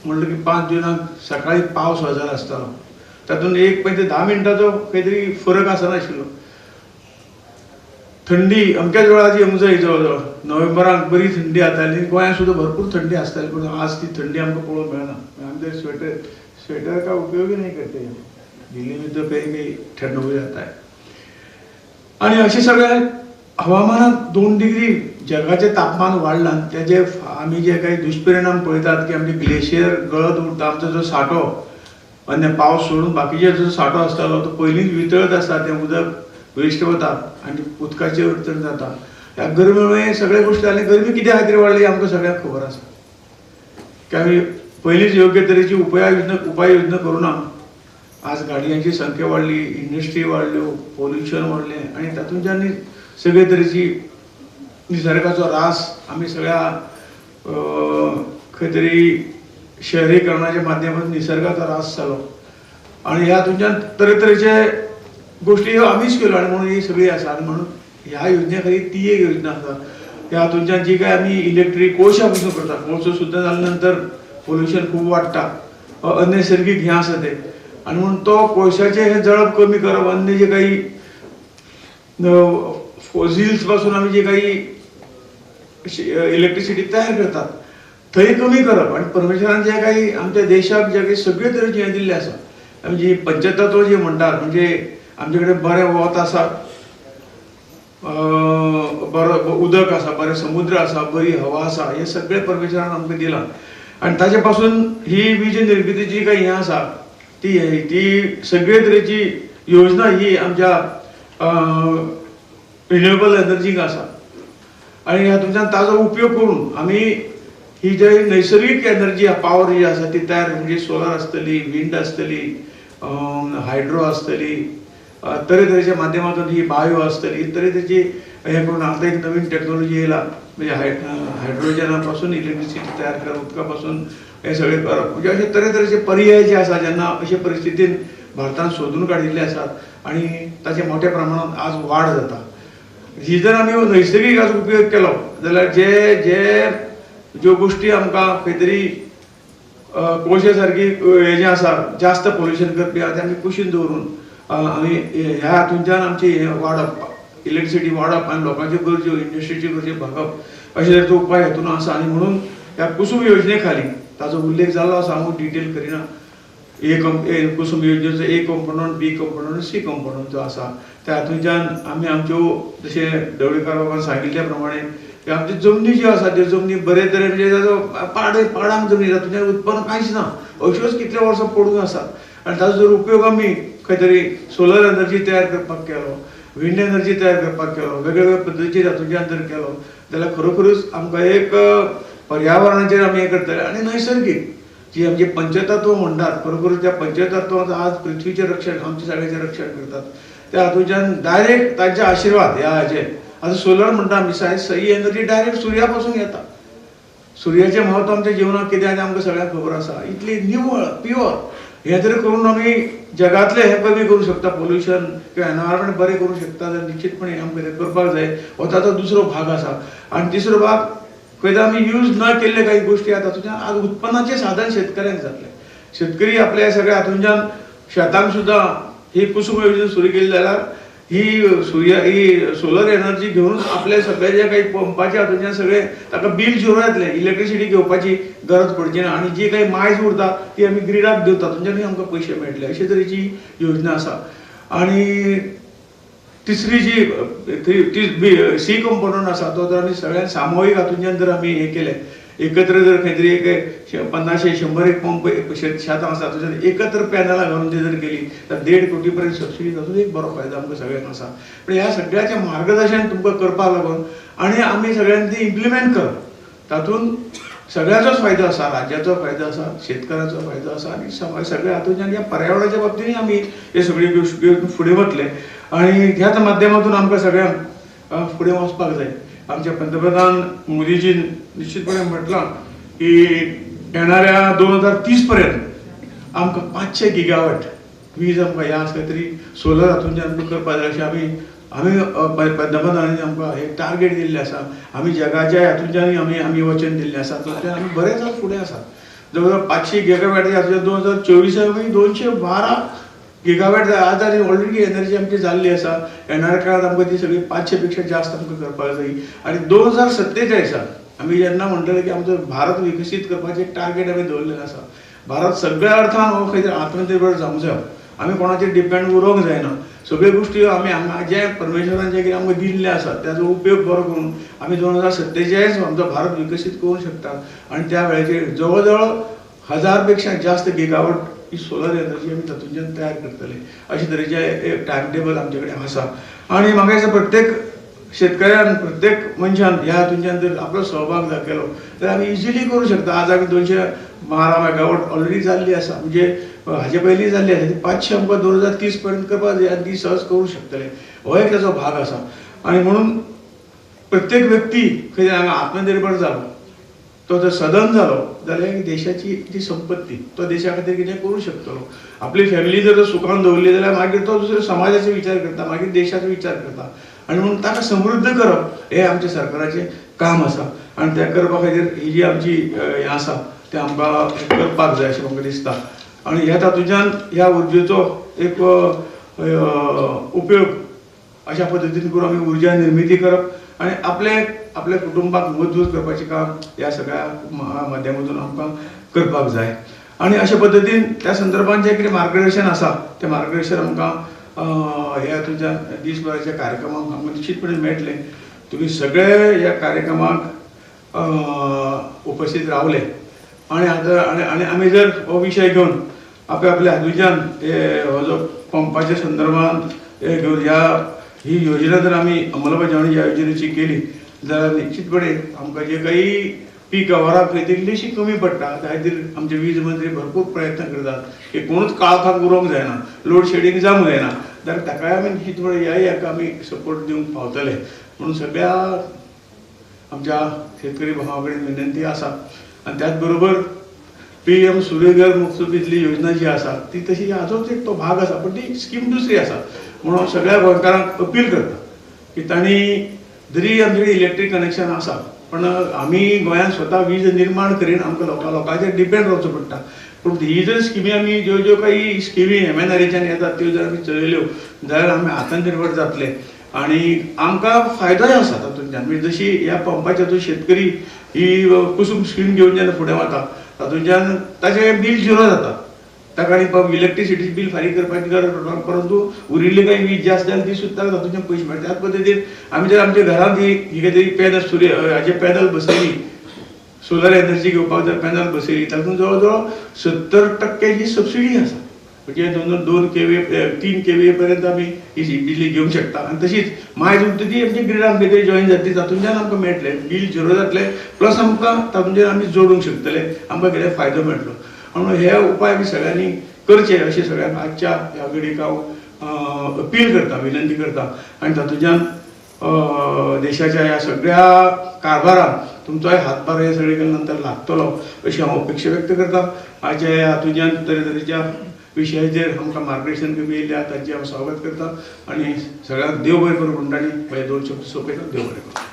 म्हणलं की 5 जुनाक सकाळी पावस हजर आसतालो, तातूंत एक पळय 10 मिनटाचो खंय तरी फरक आसनाशिल्लो. थंडी अमक्याच वेळाची अमजाई जवळ नोव्हेंबराक बरी थंडी जाताली, गोंयांत सुद्दां भरपूर थंडी आसताली, पूण आज ती थंडी आमकां पळोवंक मेळना. आमी तर स्वेटर का उपयोग नहीं करते, दिल्ली में तो कहीं ठंड हो जाता है. आणि अशे सगळे हवामानात 2 डिग्री जगाचे तापमान वाढलां, त्याचे आमी जे काही दुष्परिणाम पळयतात की आमचे ग्लेशियर गळत उरता, आमचो जो साठो अन्य पावस सोडून बाकीचे जो साठो आसतालो तो पयलींच वितळत आसता, तें उदक वेस्ट वता आनी उदकाचें अडचण जाता. ह्या गरमेमुळे सगळे गोश्टी जाले. गरमी कित्या खातीर वाडली आमकां सगळ्यांक खबर आसा की आमी पयलींच योग्य तरेची उपाय योजना करूना. आज गाडयांची संख्या वाडली, इंडस्ट्री वाडल्यो, पोल्युशन वाडलें आनी तातूंतल्यान सगळे तरेची निसर्गाचो रास आमी सगळ्या खंय तरी शहरीकरणाच्या माध्यमातून निसर्गाचा ऱ्हास जालो आणि ह्या तुमच्यान तरेतरेचे गोष्टी ह्यो आमीच केलो आणि म्हणून ही सगळी आसा आणि म्हणून ह्या योजने खाली ती एक योजना आसा ह्या तुमच्यान जी काय आमी इलेक्ट्रीक कोळशा पासून करता कोळसो सुद्दां जाल्या नंतर पोल्युशन खूब वाडटा अनैसर्गिक हें आसा तें आणि म्हणून तो कोळशाचे हे जळप कमी करप अन्य जे काही फॉसिल्स पासून आमी जे काही इलेक्ट्रिसिटी तयार करतात थंय कमी करप आणि परमेश्वरान जे काही आमच्या देशाक जे काही सगळे तरेचे हें दिल्लें आसा आमी जी पंचतत्व जे म्हणटात म्हणजे आमचे कडेन बरें वत आसा बरो उदक आसा बरें समुद्र आसा बरी हवा आसा हे सगळे परमेश्वरान आमकां दिलां आणि ताचे पासून ही वीज निर्मितीची काही हें आसा ती सगळे तरेची योजना ही आमच्या रिन्युएबल एनर्जीक आसा आणि ह्या तुमच्यान ताजो उपयोग करून आमी ही जी नैसर्गिक एनर्जी पॉवर जी आसा ती तयार म्हणजे सोलार आसतली विंड आसतली हायड्रो आसतली तरेतरेच्या माध्यमातून ही बायो आसतली तरेतरेची हे करून आता एक नवीन टेक्नॉलॉजी येयला म्हणजे हायड्रोजना पासून इलेक्ट्रिसिटी तयार करप उदका पासून हे सगळे करप म्हणजे अशे तरेतरेचे पर्याय जे आसा जेन्ना अशे परिस्थितीन भारतान सोदून काडिल्ले आसात आणि ताचे मोठ्या प्रमाणात आज वाड जाता ही जर आमी नैसर्गिक आज उपयोग केलो जाल्यार जे ज्यो गोष्टी आमकां खंय तरी कोळशे सारकी हे जे आसा जास्त पोल्युशन करपी आहा ते आमी कुशीन दवरून आमी ह्या हातूंतल्यान आमची वाडप इलेक्ट्रिसिटी वाडप आनी लोकांच्यो गरजो इंडस्ट्रीच्यो गरजो भागप अशे तरेचो उपाय हेतून आसा आणि म्हणून ह्या कुसुम योजने खाली ताजो उल्लेख जाल्लो आसा हांव डिटेल करिना कुसुम योजनेचो ए कंपोनंट बी कंपोनंट सी कंपोनंट जो आसा त्या हातूंतल्यान आमी आमच्यो जशे ढवळीकार बाबान सांगिल्ल्या प्रमाणे आमच्यो जमनी ज्यो आसा त्यो जमनी बरे तरेन म्हणजे ताजो पाडांक जमनी तातूंतल्यान उत्पन्न कांयच ना अश्योच कितले वर्सां पडून आसात आणि ताजो जर उपयोग आमी खंय तरी सोलर एनर्जी तयार करपाक केलो विंड एनर्जी तयार करपाक केलो वेगवेगळ्या पद्दतीचेर हातूंतल्यान जर केलो जाल्यार खरोखरूच आमकां एक पर्यावरणाचेर आमी हें करतले आणि नैसर्गिक जी आमची पंचतत्व म्हणटात खरोखरूच त्या पंचतत्वांत आज पृथ्वीचें रक्षण आमच्या सगळ्याचें रक्षण करतात त्या हातूंतल्यान डायरेक्ट तांचे आशिर्वाद ह्या हाचे आतां सोलर म्हणटा आमी ही एनर्जी डायरेक्ट सुर्या पासून येता सुर्याचें म्हत्व आमच्या जिवनाक कितें आसा आमकां सगळ्यांक खबर आसा इतली निवळ प्युअर हे तरी करून आमी जगातले हे कमी करू शकता पोल्युशन किंवा एनवायरमेंट बरें करूं शकता जाल्यार निश्चितपणे आमकां हें करपाक जाय हो ताचो दुसरो भाग आसा आणि तिसरो भाग खंय आमी यूज न केल्ले काही गोष्टी आसा तातूंतल्यान आज उत्पन्नाचें साधन शेतकऱ्यांक जातलें शेतकरी आपल्या सगळ्या हातूंतल्यान शेतांक सुद्दां ही कुसुम योजना सुरू केली जाल्यार ही सोलर एनर्जी घेवन आपले सगळे जे काही पंपाच्या हातूंतल्यान सगळे ताका बील झिरो येतलें इलेक्ट्रिसिटी घेवपाची गरज पडची ना आणि जी काही मायज उरता ती आमी ग्रिडाक दिवता तातूंतल्यानूय आमकां पयशे मेळटले अशे तरेची योजना आसा आणि तिसरी जी सी कंपोनंट आसा तो जर आमी सगळ्यान सामुहीक हातूंतल्यान जर आमी हें केलें एकत्र जर खंय तरी एक 50-100 एक पंप शेतां आसा तातूंतल्यान एकत्र पॅनलां घालून ती जर केली तर 1.5 कोटी पर्यंत सबसिडी तातूंत एक बरो फायदो आमकां सगळ्यांक आसा पण ह्या सगळ्याचें मार्गदर्शन तुमकां करपाक लागून आनी आमी सगळ्यांनी ती इम्प्लिमेंट करप तातूंत सगळ्याचोच फायदो आसा राज्याचो फायदो आसा शेतकाराचो फायदो आसा आनी समाज सगळ्या हातूंतल्यान ह्या पर्यावरणाच्या बाबतींतूय आमी हे सगळ्यो गोश्टी फुडें वतले आणि ह्याच माध्यमातून आमकां सगळ्यांक फुडें वचपाक जाय आमचे पंतप्रधान मोदीजीन निश्चितपणे म्हटलां की येणाऱ्या 2030 पर्यंत आमकां 500 गिगावट वीज आमकां ह्या खंय तरी सोलर हातूंतल्यान करपाक जाय अशें आमी पंतप्रधानांनी आमकां एक टार्गेट दिल्लें आसा आमी जगाच्या हातूंतल्यान आमी वचन दिल्लें आसा तातूंतल्यान आमी बरेच आज फुडें आसात जवळ जवळ 500 गिगावट हातूंतल्यान 2024 आमी 212 गिगावट आज ऑलरेडी एनर्जी आमची जाल्ली आसा येणाऱ्या काळात आमकां ती सगळी 500 पेक्षा जास्त आमकां करपाक जाय आणि 2047 आमी जेन्ना म्हणटले की आमचो भारत विकसीत करपाचें टार्गेट आमी दवरलेलें आसा भारत सगळ्या अर्थान हो खंय तरी आत्मनिर्भर जावंक जाय आमी कोणाचेर डिपेंड उरोंक जायना सगळ्यो गोश्टी आमी हांगा जे परमेश्वरान जे कितें आमकां दिल्लें आसा त्याचो उपयोग बरो करून आमी 2047 आमचो भारत विकसीत करूंक शकतात आणि त्या वेळेचेर जवळ जवळ 1000 पेक्षा जास्त गिगावट ही सोलर एनर्जी आमी तातूंतल्यान तयार करतले अशे तरेचे एक टायम टेबल आमचे कडेन आसा आणि म्हाका दिसता प्रत्येक शेतकऱ्यान प्रत्येक मनशान ह्या हातूंतल्यान जर आपलो सहभाग केलो तर आमी इजिली करूं शकता आज आमी 212 मेगावॉट ऑलरेडी जाल्ली आसा म्हणजे हाजे पयलीं जाल्ली आसा ती 500 आमकां 2030 पर्यंत करपाक जाय आनी ती सहज करूं शकतले हो एक ताचो भाग आसा आणि म्हणून प्रत्येक व्यक्ती खंय हांगा आत्मनिर्भर जालो तो जर सदन जालो जाल्यार देशाची जी संपत्ती तो देशा खातीर कितें करूं शकतलो. आपली फॅमिली जर सुखान दवरली जाल्यार मागीर तो दुसऱ्या समाजाचो विचार करता, मागीर देशाचो विचार करता. आनी म्हणून ताका समृद्ध करप हें आमच्या सरकाराचें काम आसा. आनी तें करपा खातीर ही जी आमची हें आसा तें आमकां करपाक जाय अशें म्हाका दिसता. आनी ह्या तातूंतल्यान ह्या उर्जेचो एक उपयोग अशा पद्दतीन करून आमी उर्जा निर्मिती करप आनी आपल्या कुटुंबाक मजबूत करपाचें काम ह्या सगळ्या माध्यमांतून आमकां करपाक जाय. आनी अशा पद्दतीन त्या संदर्भात जें कितें मार्गदर्शन आसा तें मार्गदर्शन आमकां ह्या हातूंतल्यान दिसभराच्या कार्यक्रमाक आमकां निश्चितपणे मेळटलें. तुमी सगळे ह्या कार्यक्रमाक उपस्थित रावले आनी आमी जर हो विशय घेवन आपल्या हातूंतल्यान हो जो पंपाच्या संदर्भात हे घेवन ही योजना जर आमी अंमलबजावणी ह्या योजनेची केली जाल्यार निश्चितपणे आमकां जे काही पीक आवाराक इल्लीशी कमी पडटा त्या खातीर आमचे वीज मंत्री भरपूर प्रयत्न करतात की कोणूच काळखाक उरोवंक जायना, लोड शेडींग जावंक जायना. जाल्यार ताकाय आमी निश्चितपणे ह्या आमी सपोर्ट दिवंक पावतले. म्हणून सगळ्या आमच्या शेतकरी भावा कडेन विनंती आसा. आनी त्याच बरोबर PM सूर्यघर मुफ्त बिजली योजना जी आसा ती तशी हाजोच एक तो भाग आसा, पण ती स्कीम दुसरी आसा. म्हणून सगळ्या गोंयकारांक अपील करता की तांणी जरी आमचे कडेन इलेक्ट्रीक कनेक्शन आसा पण आमी गोंयांत स्वता वीज निर्माण करीन आमकां लोकांचेर डिपेंड रावचो पडटा. पूण ही जर स्किमी आमी ज्यो काही स्किमी MNREच्यान येतात त्यो जर आमी चलयल्यो जाल्यार आमी आत्मनिर्भर जातले. आनी आमकां फायदोय आसा तातूंतल्यान. म्हणजे जशी ह्या पंपाच्या जो शेतकरी ही कुसुम स्कीम घेवन जेन्ना फुडें वता तातूंतल्यान ताचें बिल झिरो जाता. ताका आनी इलेक्ट्रिसिटी बील फारीक करपाची गरज पडना, परंतु उरिल्ली काही वीज जी आसता ती सुद्दां तातूंतल्यान पयशे मेळटा. त्याच पद्दतीन आमी जर आमच्या घरांत ही कितें तरी पॅनल हाजे पॅनल बसयली, सोलर एनर्जी घेवपाक जर पॅनल बसयली तातूंत जवळ जवळ 70% ही सबसिडी आसा. म्हणजे 2 kVA 3 kVA पर्यंत आमी ही बिजली घेवंक शकता. आनी तशीच मायज उरता ती आमची ग्रिडान कितें जॉईन जातली तातूंतल्यान आमकां मेळटलें, बिल झिरो जातलें, प्लस आमकां तातूंतल्यान आमी जोडूंक शकतले, आमकां कितें फायदो मेळटलो. म्हणून हे उपाय आमी सगळ्यांनी करचे अशें सगळ्यांक आजच्या ह्या घडीक हांव अपील करता, विनंती करता. आनी तातूंतल्यान देशाच्या ह्या सगळ्या कारभारान तुमचोय हातभार हे सगळे नंतर लागतलो अशी हांव अपेक्षा व्यक्त करता. आजच्या ह्या हातूंतल्यान तरेतरेच्या विशयाचेर आमकां मार्गदर्शन मेळिल्ल्या तांचे हांव स्वागत करता आनी सगळ्यांक देव बरें करूं म्हणटानी म्हजे 2 शब्द सोंपयता. देव बरें करूं.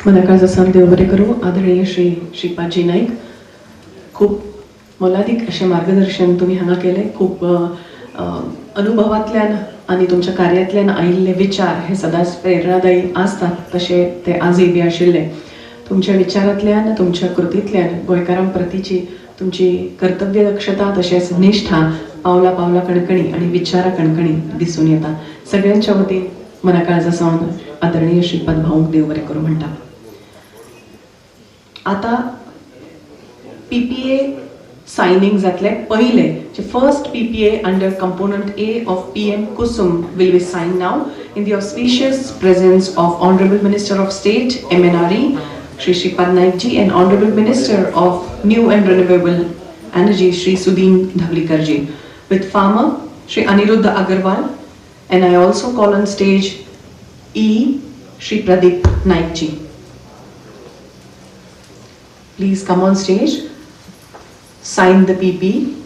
मनाकाळचा सण देव बरें करूं. आदरणीय श्री श्रीपादजी नाईक, खूब मोलादीक अशें मार्गदर्शन तुमी हांगा केलें. खूब अनुभवांतल्यान आनी तुमच्या कार्यांतल्यान आयिल्ले विचार हे सदांच प्रेरणादायी आसतात, तशे ते आजय बी आशिल्ले. तुमच्या विचारांतल्यान तुमच्या कृतींतल्यान गोंयकारां प्रतीची तुमची कर्तव्य दक्षता तशेंच निश्ठा पावला पावला कणकणी आनी विचारा कणकणी दिसून येता. सगळ्यांच्या वतीन मनाकाळचा सण आदरणीय श्रीपाद भाऊंक देव बरें करूं म्हणटा. आता PPA signing जातले पहिले जे first PPA under component A of PM Kusum will be signed now in the auspicious presence of Honorable Minister of State MNRE Shri Shripad Naik ji and Honorable Minister of New and Renewable Energy Shri Sudhin Dhavlikar ji, with farmer Shri Aniruddha Agarwal, and I also call on stage E Shri Pradeep Naik ji. Please come on stage, sign the PP.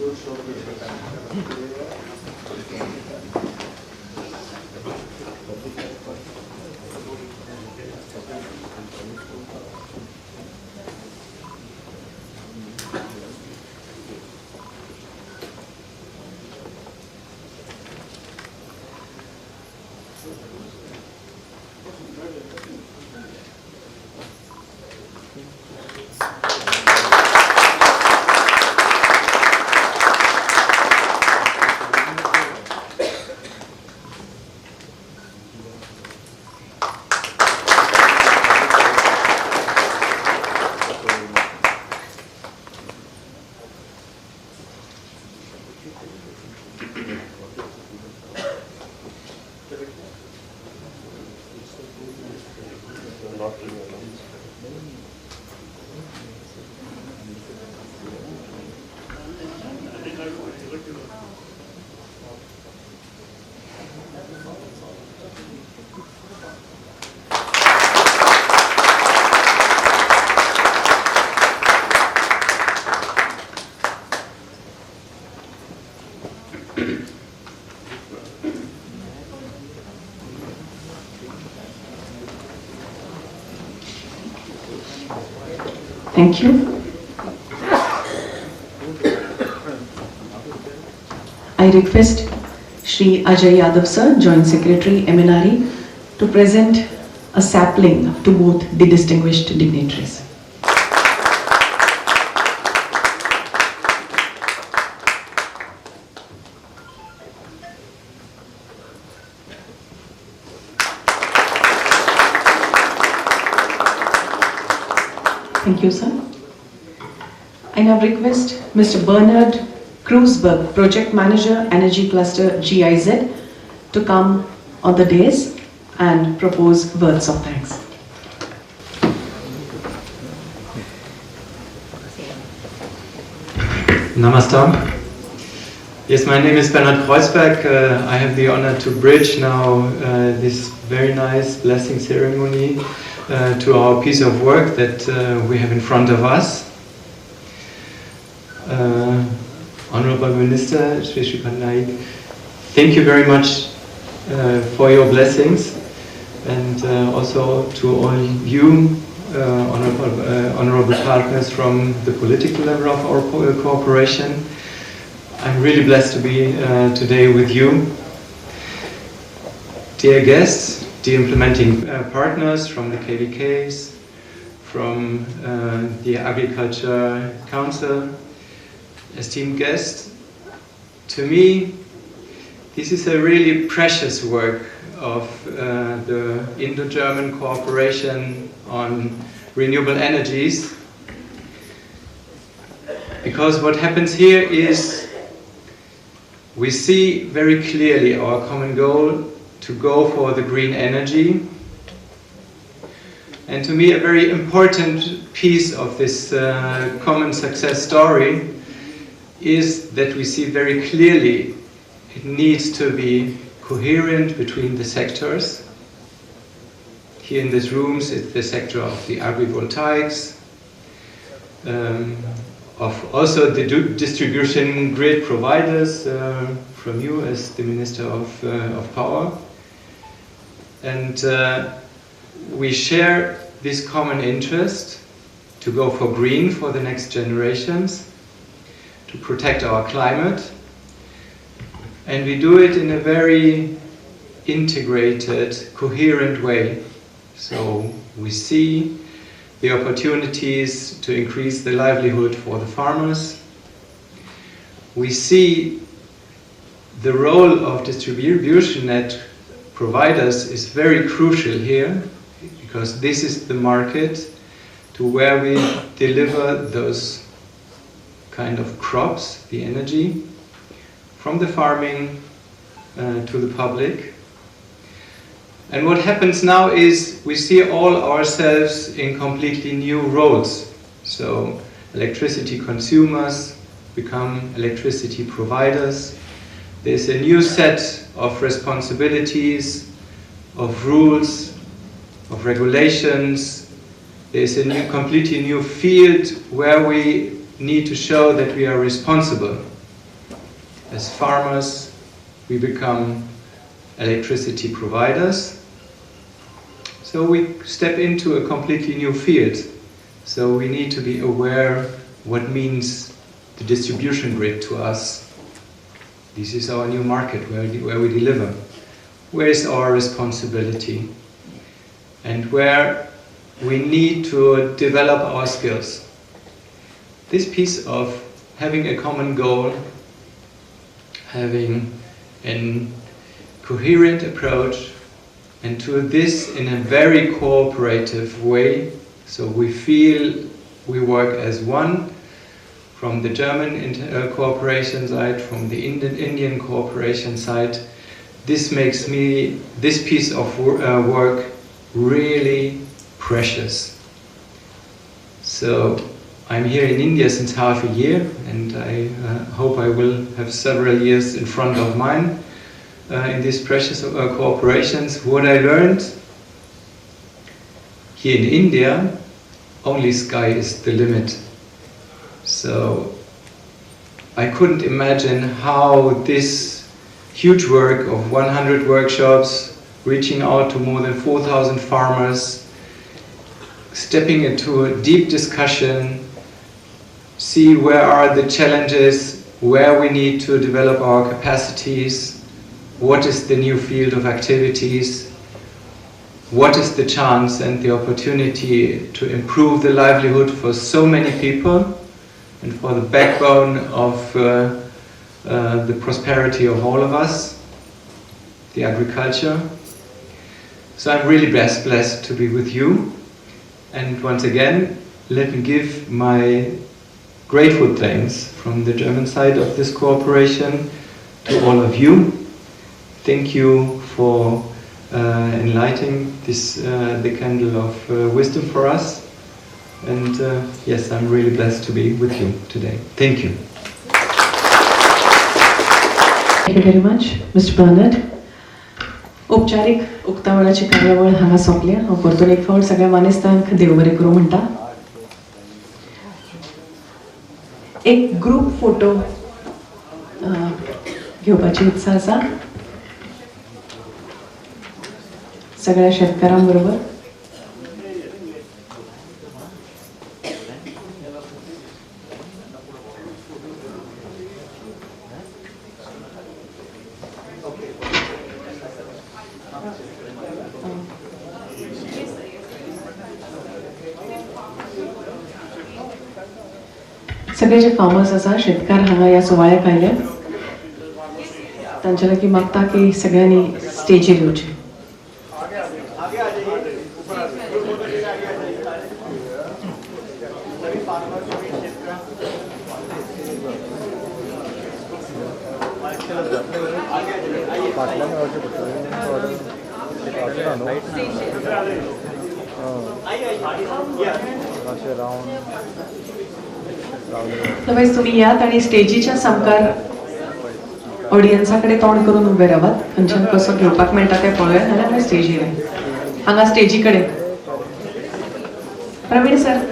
Thank you. I request Shri Ajay Yadav sir, Joint Secretary, MNRE, to present a sapling to both the distinguished dignitaries. Thank you, sir. I now request Mr. Bernard Kreuzberg, Project Manager, Energy Cluster GIZ, to come on the dais and propose words of thanks. Namaste. Yes, my name is Bernhard Kreuzberg. I have the honor to bridge now this very nice blessing ceremony to our piece of work that we have in front of us. Honorable Minister Shri Shripad Naik, thank you very much for your blessings, and also to all you honorable partners from the political level of our cooperation. I'm really blessed to be today with you. Dear guests, dear implementing partners from the KVKs, from the Agriculture Council, esteemed guests, to me this is a really precious work of the Indo-German cooperation on renewable energies, because what happens here is we see very clearly our common goal to go for the green energy. And to me, a very important piece of this common success story is that we see very clearly it needs to be coherent between the sectors. Here in these rooms, it's the sector of the agrivoltaics, of also the distribution grid providers, from you as the Minister of Power. And we share this common interest to go for green for the next generations, to protect our climate. And we do it in a very integrated, coherent way. So we see the opportunities to increase the livelihood for the farmers. We see the role of distribution net providers is very crucial here, because this is the market to where we deliver those kind of crops, the energy, from the farming to the public. And what happens now is we see all ourselves in completely new roles. So electricity consumers become electricity providers. There's a new set of responsibilities, of rules, of regulations. There's a completely new field where we need to show that we are responsible. As farmers, we become electricity providers. So we step into a completely new field. So we need to be aware what means the distribution grid to us. This is our new market where we deliver. Where is our responsibility? And where we need to develop our skills. This piece of having a common goal, having a coherent approach, and to this in a very cooperative way, so we feel we work as one, from the German cooperation side, from the Indian cooperation side. This makes me, this piece of work really precious. So I'm here in India since half a year, and I hope I will have several years in front of mine in these precious cooperations. What I learned here in India, only sky is the limit. So I couldn't imagine how this huge work of 100 workshops, reaching out to more than 4,000 farmers, stepping into a deep discussion, see where are the challenges, where we need to develop our capacities, what is the new field of activities, what is the chance and the opportunity to improve the livelihood for so many people and for the backbone of the prosperity of all of us, the agriculture. So I'm really blessed to be with you. And once again, let me give my grateful thanks from the German side of this cooperation to all of you. Thank you for enlightening this, the candle of wisdom for us. And yes, I'm really blessed to be with you today. Thank you. Thank you very much, Mr. Bernard. औपचारीक उक्तावळाची कार्यावळ हांगा सोंपल्या. हांव परतून एक फावट सगळ्या मानेस्तांक देव बरें करूं म्हणटा. एक ग्रुप फोटो घेवपाची इत्सा आसा सगळ्या शेतकारां बरोबर. सगळे जे फार्मर्स आसा शेतकार हांगा ह्या सुवाळ्याक आयले. तांचे लागीं मागता की सगळ्यांनी स्टेजीर येवचें. नवेच तुम्ही यात आणि स्टेजीच्या सामकार ऑडियन्साकडे तोंड करून उबे रावात. खंयच्यान कसो घेवपाक मेळटा तें पळयात नाल्यार आमी स्टेजीर हांगा स्टेजी कडेन. प्रवीण सर.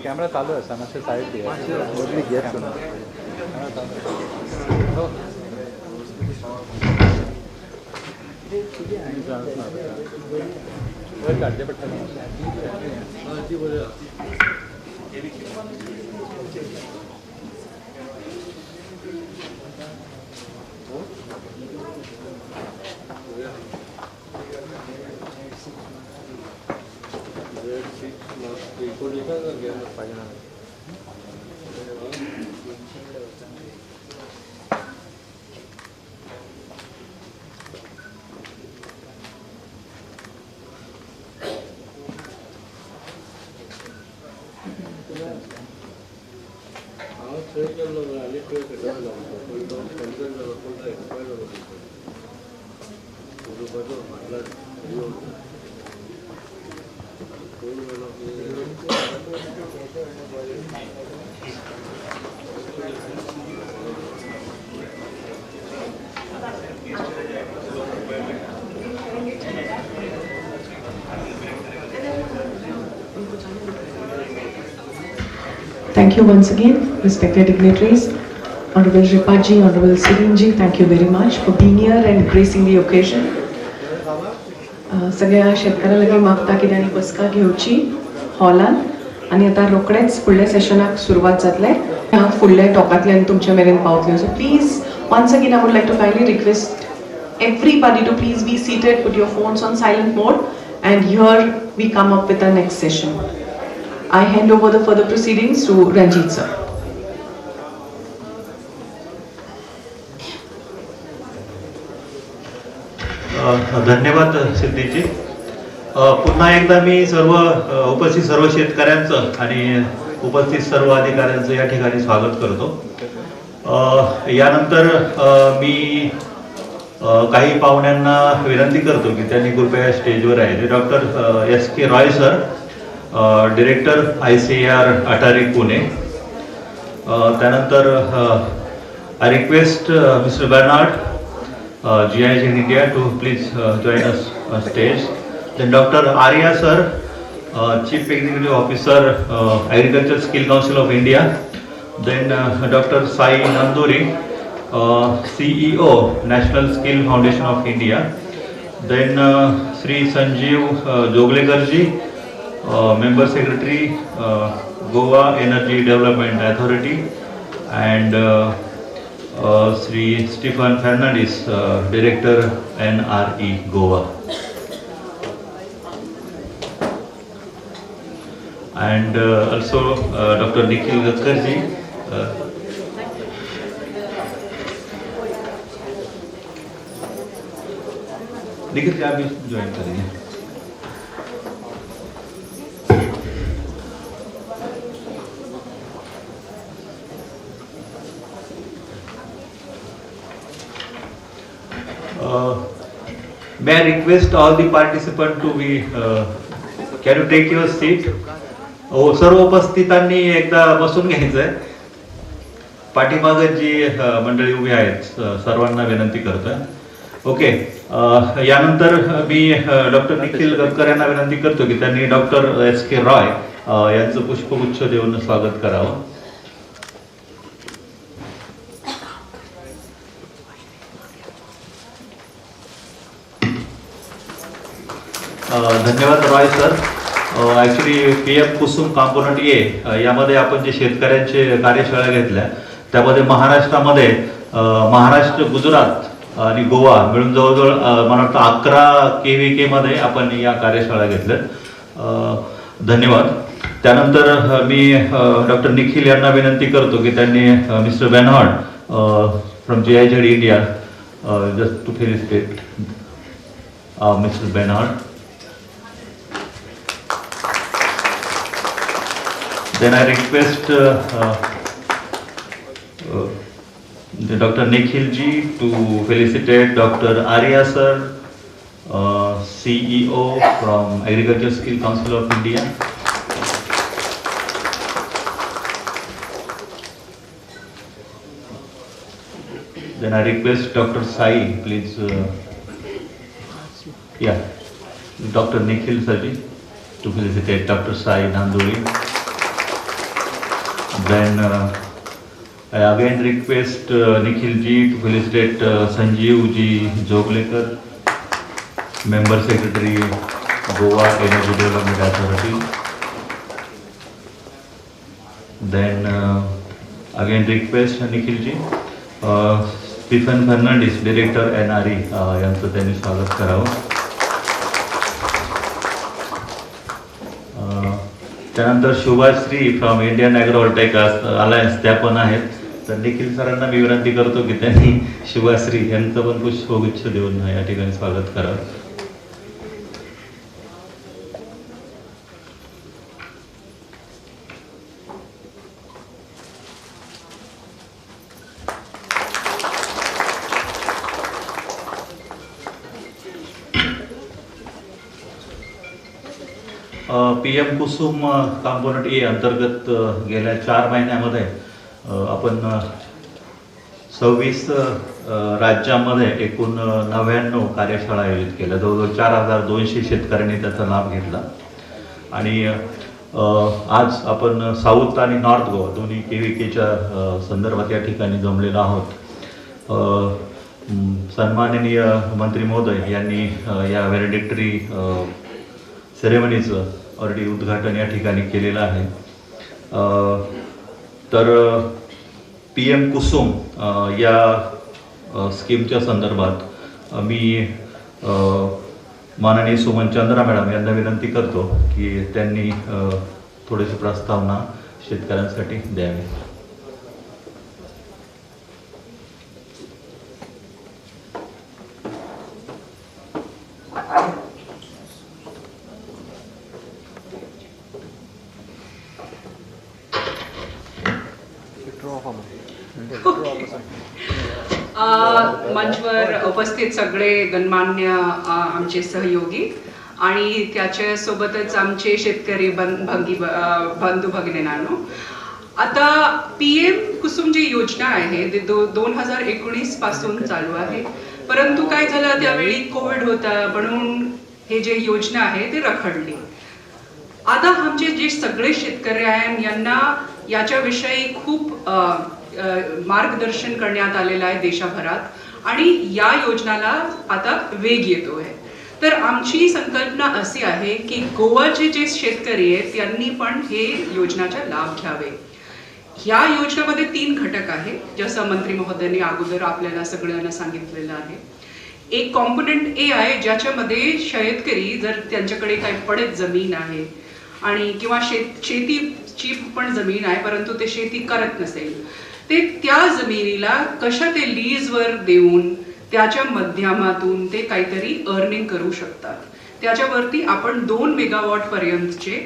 कॅमेरा चालू आहे सणाचे साईड गॅस काढते पडतात. Thank you once again, respected dignitaries. Honorable Ripaji, Honorable Sirinji, thank you very much for being here and gracing the occasion. सगळ्या शेतकारांना मागता की त्यांनी बसका घेवची हॉलान आणि आता रोकडेच फुडल्या सेशनाक सुरवात जातले फुडल्या टॉकांतल्यान तुमच्या मेरेन पावतले. So please once again I would like to kindly request everybody to please be seated, put your phones on silent mode, and here we come up with our next session. I hand over the further proceedings to Ranjit sir. धन्यवाद सिद्धीजी. पुन्हा एकदा मी उपस्थित सर्व शेतकऱ्यांचं आणि उपस्थित सर्व अधिकाऱ्यांचं या ठिकाणी स्वागत करतो. यानंतर मी काही पाहुण्यांना विनंती करतो की त्यांनी कृपया स्टेजवर आहे. Doctor S.K. Roy sir, director ICAR ATARI Pune. त्यानंतर I request mister Bernard GIZ India to please join us on stage. Then Dr. Arya sir, Chief Executive Officer, Agriculture Skill Council of India. Then Dr. Sai Nanduri, CEO, National Skill Foundation of India. Then Sri Sanjeev Joglekarji, Member Secretary, Goa Energy Development Authority. And Sri Stephen Fernandez, Director NRE Goa. And also Dr. Nikhil Gadkarji. Nikhil क्या भी join करेंगे. May I request all the participants to be, can you take your seat? हो, सर्व उपस्थितांनी एकदा बसून घ्यायचंय. पाठीमागे जी मंडळी उभी आहेत सर्वांना विनंती करतोय. ओके. यानंतर मी डॉक्टर निखिल गडकर यांना विनंती करतो की त्यांनी डॉक्टर S.K. रॉय यांचं पुष्पगुच्छ देऊन स्वागत करावं. धन्यवाद Roy sir. Actually PM Kusum component A यामध्ये आपण जे शेतकऱ्यांचे कार्यशाळा घेतल्या त्यामध्ये महाराष्ट्रामध्ये महाराष्ट्र, गुजरात आणि गोवा मिळून जवळजवळ मला वाटतं 11 KVK मध्ये आपण या कार्यशाळा घेतल्यात. धन्यवाद. त्यानंतर मी डॉक्टर निखिल यांना विनंती करतो की त्यांनी mister Bernhard from GIZ India just to felicitate mister Bernhard. Then I request Dr. Nikhil ji to felicitate Dr. Arya sir, CEO from Agriculture Skill Council of India. Then I request Dr. Sai, please. Dr. Nikhil sir ji to felicitate Dr. Sai Nanduri. Then I again request Nikhil ji to felicitate Sanjeev ji Joglekar, Member Secretary, Goa Energy Development Authority. Then again request Nikhil ji, Stephen Fernandez, Director NRE यांचं त्यांनी स्वागत करावं. त्यानंतर Shubhashree from Indian ॲग्रोव्होल्टेक alliance त्या पण आहेत. तर निखिल सरांना मी विनंती करतो की त्यांनी शुभाश्री यांचं पण पुष्पगुच्छ देऊन या ठिकाणी स्वागत करावं. PM कुसुम कॉम्पोनंट ए अंतर्गत गेल्या 4 महिन्यामध्ये आपण 26 राज्यांमध्ये एकूण 99 कार्यशाळा आयोजित केल्या. जवळजवळ 4200 शेतकऱ्यांनी त्याचा लाभ घेतला. आणि आज आपण साऊथ आणि नॉर्थ गोवा दोन्ही KVKच्या संदर्भात या ठिकाणी जमलेलो आहोत. सन्माननीय मंत्री महोदय यांनी या व्हॅलिडिक्टरी सेरेमनीचं ऑलरेडी उद्घाटन या ठिकाणी केलेलं आहे. तर PM कुसुम या स्कीमच्या संदर्भात मी माननीय सुमन चंद्रा मॅडम यांना विनंती करतो की त्यांनी थोडीशी प्रस्तावना शेतकऱ्यांसाठी द्यावी. मंचवर उपस्थित सगळे गणमान्य आमचे सहयोगी आणि त्याच्या सोबतच आमचे शेतकरी बंधू भगिनींनो, आता PM कुसुम जी योजना आहे ती 2019 पासून चालू आहे. परंतु काय झालं, त्यावेळी कोविड होता म्हणून हे जे योजना आहे ती रखडली. आता आमचे जे सगळे शेतकरी आहेत यांना याच्याविषयी खूप मार्गदर्शन करण्यात आलेलं आहे देशभरात आणि या योजनाला आता वेग येतोय. तर आमची संकल्पना अशी आहे की गोवाचे जे शेतकरी आहेत त्यांनी पण हे योजनाचा लाभ घ्यावे. ह्या योजनेमध्ये 3 घटक आहेत, जसं मंत्री महोदयांनी अगोदर आपल्याला सगळ्यांना सांगितलेलं आहे. एक कॉम्पोनंट ए आहे ज्याच्यामध्ये शेतकरी जर त्यांच्याकडे काही पडत जमीन आहे आणि किंवा शेतीची पण जमीन आहे परंतु ते शेती करत नसेल, ते त्या जमिनीला कशा ते लीजवर देऊन त्याच्या माध्यमातून ते काहीतरी अर्निंग करू शकतात. त्याच्यावरती आपण 2 मेगावॉट पर्यंतचे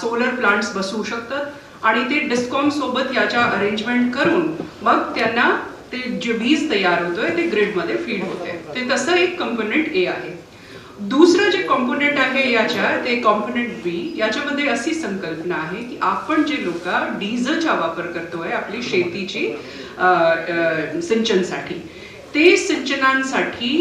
सोलर प्लांट्स बसवू शकतात आणि ते डिस्कॉम सोबत याच्या अरेंजमेंट करून मग त्यांना ते जे वीज तयार होतोय ते ग्रिडमध्ये फीड होते. ते तसं एक कंपोनेंट ए आहे. दुसरं जे कॉम्पोनेंट आहे याच्या ते कॉम्पोनेंट बी. याच्यामध्ये अशी संकल्पना आहे की आपण जे लोक डिझेलचा वापर करतोय आपली शेतीची सिंचनसाठी, ते सिंचनांसाठी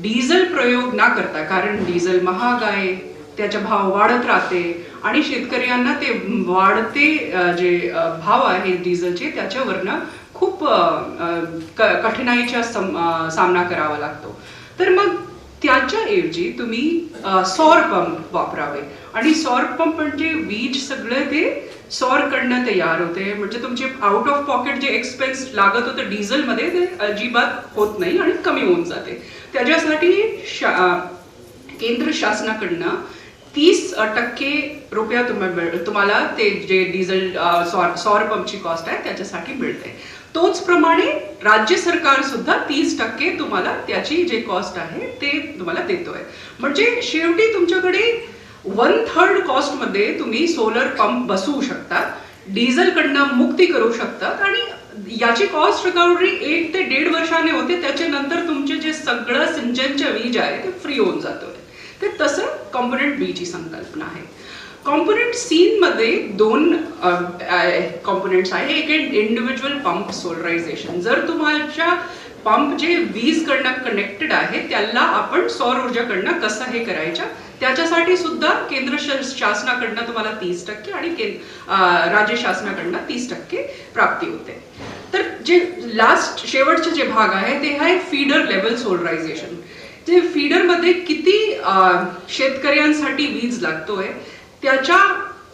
डिझेल प्रयोग न करता, कारण डिझेल महाग आहे, त्याचा भाव वाढत राहते आणि शेतकऱ्यांना ते वाढते जे भाव आहे डिझेलचे त्याच्यावरनं खूप कठीणाईचा सामना करावा लागतो. तर मग त्याच्याऐवजी तुम्ही सौर पंप वापरावे आणि सौर पंप म्हणजे वीज सगळं ते सौर कडनं तयार होते. म्हणजे तुमचे आउट ऑफ पॉकेट जे एक्सपेन्स लागत होतं डिझेलमध्ये ते अजिबात होत नाही आणि कमी होऊन जाते. त्याच्यासाठी केंद्र शासनाकडनं 30% रुपया तुम्हाला ते जे डिझेल सौर पंपची कॉस्ट आहे त्याच्यासाठी मिळते. तोच प्रमाणे राज्य सरकार सुद्धा 30% तुम्हाला त्याची जे कॉस्ट आहे ते तुम्हाला देतोय. म्हणजे शेवटी तुमच्याकडे 1/3 कॉस्ट मध्ये तुम्ही सोलर पंप बसवू शकता, डिझेल कडनं मुक्ती करू शकतात आणि याची कॉस्ट रिकव्हरी 1 ते 1.5 वर्षाने होते. त्याच्यानंतर तुमचे जे सगळं सिंचनच्या वीज आहे ते फ्री होऊन जातोय. ते तसं कॉम्पोनेंट बी ची संकल्पना आहे. कॉम्पोनेंट सी मध्ये 2 कॉम्पोनेंट्स आहे. एक इंडिव्हिज्युअल पंप सोलरायझेशन. जर तुमच्या पंप जे वीज कडनं कनेक्टेड आहे त्याला आपण सौर ऊर्जाकडनं कसं हे करायचं, त्याच्यासाठी सुद्धा केंद्र शासनाकडनं तुम्हाला 30% आणि राज्य शासनाकडनं 30% प्राप्ती होते. तर जे शेवटचे जे भाग आहे ते आहे फीडर लेवल सोलरायझेशन. जे फीडर मध्ये किती शेतकऱ्यांसाठी वीज लागतोय त्याच्या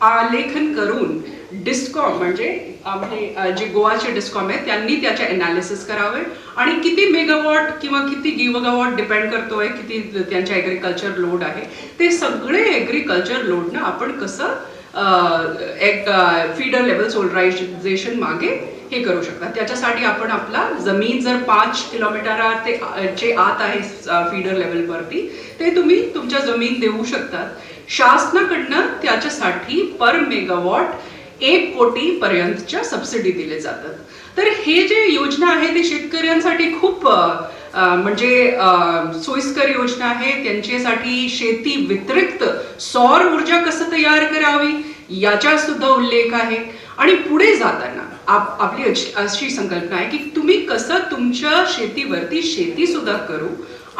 आलेखन करून डिस्कॉम म्हणजे जे गोवाचे डिस्कॉम आहे त्यांनी त्याचे एनालिसिस करावे आणि किती मेगावॉट किंवा किती गिगावॉट डिपेंड करतोय, किती त्यांच्या ॲग्रिकल्चर लोड आहे, ते सगळे ॲग्रिकल्चर लोडनं आपण कसं एक फीडर लेवल सोलरायझेशन मागे हे करू शकतात. त्याच्यासाठी आपण आपला जमीन जर 5 किलोमीटर आत आहे फीडर लेवलवरती ते तुम्ही तुमच्या जमीन देऊ शकतात. शासनाकडनं त्याच्यासाठी पर मेगावॉट 1 कोटी पर्यंतच्या सबसिडी दिले जातात. तर हे जे योजना आहे ते शेतकऱ्यांसाठी खूप म्हणजे सोयीस्कर योजना आहे. त्यांच्यासाठी शेती व्यतिरिक्त सौर ऊर्जा कसं तयार करावी याचा सुद्धा उल्लेख आहे. आणि पुढे जाताना आपली अशी संकल्पना आहे की तुम्ही कसं तुमच्या शेतीवरती शेती सुद्धा करू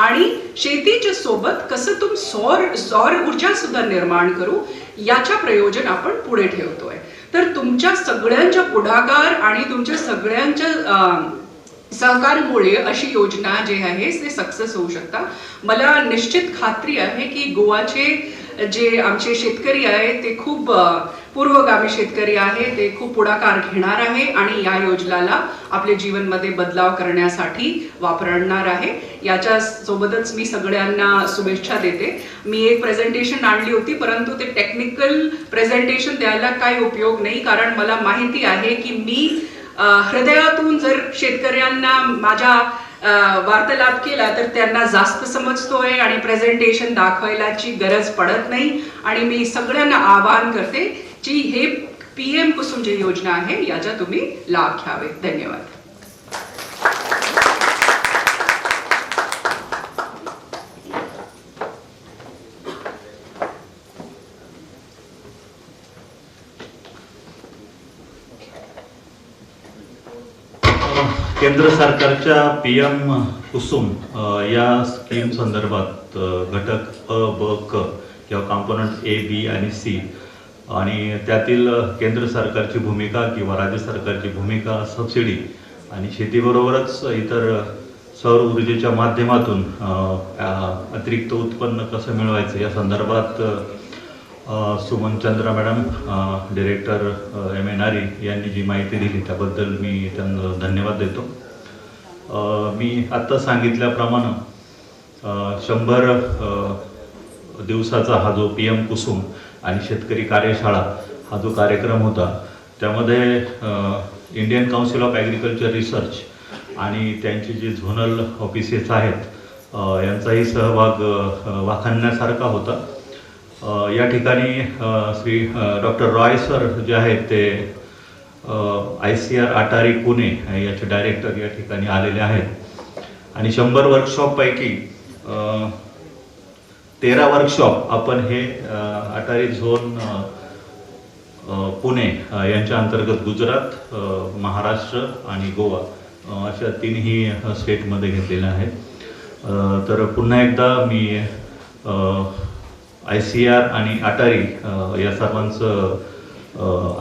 आणि शेतीच्या सोबत कसं सौर ऊर्जा सुद्धा निर्माण करू याच्या प्रयोजन आपण पुढे ठेवतोय. तर तुमच्या सगळ्यांच्या पुढाकार आणि तुमच्या सगळ्यांच्या सहकार्यामुळे अशी योजना जे आहे ते सक्सेस होऊ शकता. मला निश्चित खात्री आहे की गोवाचे जे आमचे शेतकरी आहे ते खूप पूर्वगामी शेतकरी आहे. ते खूप पुढाकार घेणार आहे आणि या योजनेला आपल्या जीवनमध्ये बदलाव करण्यासाठी वापरणार आहे. याच्या सोबतच मी सगळ्यांना शुभेच्छा देते. मी एक प्रेझेंटेशन आणली होती परंतु ते टेक्निकल प्रेझेंटेशन द्यायला काही उपयोग नाही, कारण मला माहिती आहे की मी हृदयातून जर शेतकऱ्यांना माझ्या वार्तालाप केला तर त्यांना जास्त समजतोय आणि प्रेझेंटेशन दाखवायलाची गरज पडत नाही. आणि मी सगळ्यांना आवाहन करते की हे PM कुसुम जी योजना आहे याचा तुम्ही लाभ घ्यावे. धन्यवाद. केंद्र सरकारच्या PM कुसुम या स्कीम संदर्भात घटक अ, ब, क किंवा कॉम्पोनंट A, B आणि C आणि त्यातील केंद्र सरकारची भूमिका किंवा राज्य सरकारची भूमिका, सबसिडी आणि शेतीबरोबरच इतर सौर ऊर्जेच्या माध्यमातून अतिरिक्त उत्पन्न कसं मिळवायचं या संदर्भात Suman Chandra madam, director MNRE यांनी जी माहिती दिली त्याबद्दल मी त्यांना धन्यवाद देतो. मी आत्ता सांगितल्याप्रमाणे 100 दिवसाचा हा जो PM कुसुम आणि शेतकरी कार्यशाळा हा जो कार्यक्रम होता त्यामध्ये Indian council of agriculture research आणि त्यांचे जे झोनल ऑफिसेस आहेत यांचाही सहभाग वाखाणण्यासारखा होता. या ठिकाणी श्री डॉक्टर रॉय सर जे आहेत ते ICR अटारी पुणे याचे डायरेक्टर या ठिकाणी आलेले आहेत आणि 100 वर्कशॉपपैकी 13 वर्कशॉप आपण हे अटारी झोन पुणे यांच्या अंतर्गत गुजरात, महाराष्ट्र आणि गोवा अशा तिन्ही स्टेटमध्ये घेतलेले आहेत. तर पुन्हा एकदा मी ICR आणि अटारी या सर्वांचं